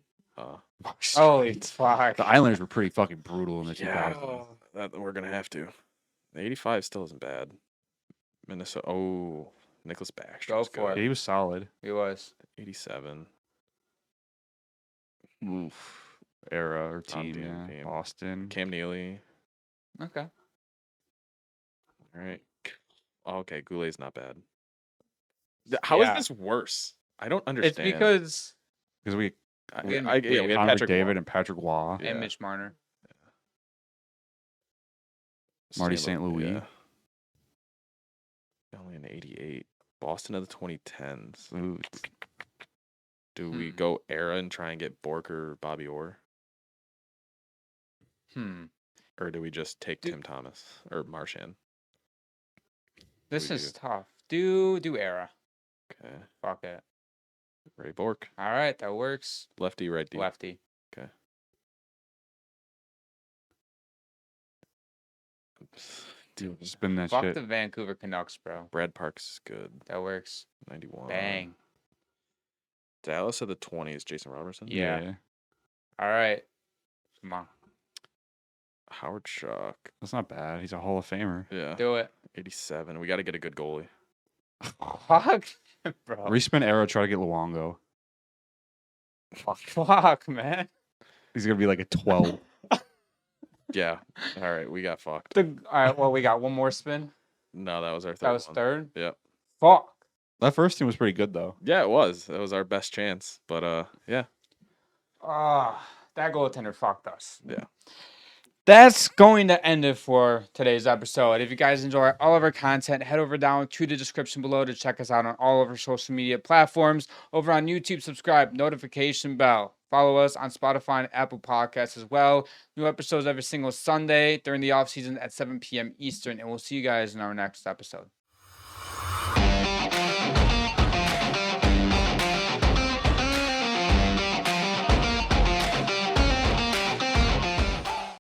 Holy fuck. The Islanders were pretty fucking brutal in the 2000s. That we're gonna have to. The 85 still isn't bad. Minnesota. Oh, Nicholas Backstrom. Go for it. Yeah, he was solid. He was. 87. Oof. Era or Tom team, Dean, yeah. team. Boston. Cam Neely. Okay. All right. Okay, Goulet's not bad. How is this worse? I don't understand. It's because we we had Connor Patrick McDavid Waugh. and Patrick Waugh. Yeah. and Mitch Marner. Marty St. Louis. Yeah. Only an 88. Boston of the 2010s. Ooh. Do we go era and try and get Bork or Bobby Orr? Or do we just take Tim Thomas or Marchand? This is tough. Do era. Okay. Fuck it. Ray Bork. All right, that works. Lefty, right D. Lefty. Okay. Dude, spin that Fuck shit. the Vancouver Canucks, bro. Brad Parks is good. That works. 91. Bang. Dallas of the 20s, Jason Robertson. Yeah. All right. Come on. Howard Schuck. That's not bad. He's a Hall of Famer. Yeah. Do it. 87. We got to get a good goalie. Fuck, bro. Respin era, try to get Luongo. Fuck, man. He's going to be like a 12. Yeah. All right. We got fucked. All right, well, we got one more spin. No, that was our third That was one. third? Yep. Fuck. That first team was pretty good, though. Yeah, it was. That was our best chance. But, yeah. That goaltender fucked us. Yeah. That's going to end it for today's episode. If you guys enjoy all of our content, head over down to the description below to check us out on all of our social media platforms. Over on YouTube, subscribe, notification bell. Follow us on Spotify and Apple Podcasts as well. New episodes every single Sunday during the off season at 7 p.m. Eastern. And we'll see you guys in our next episode.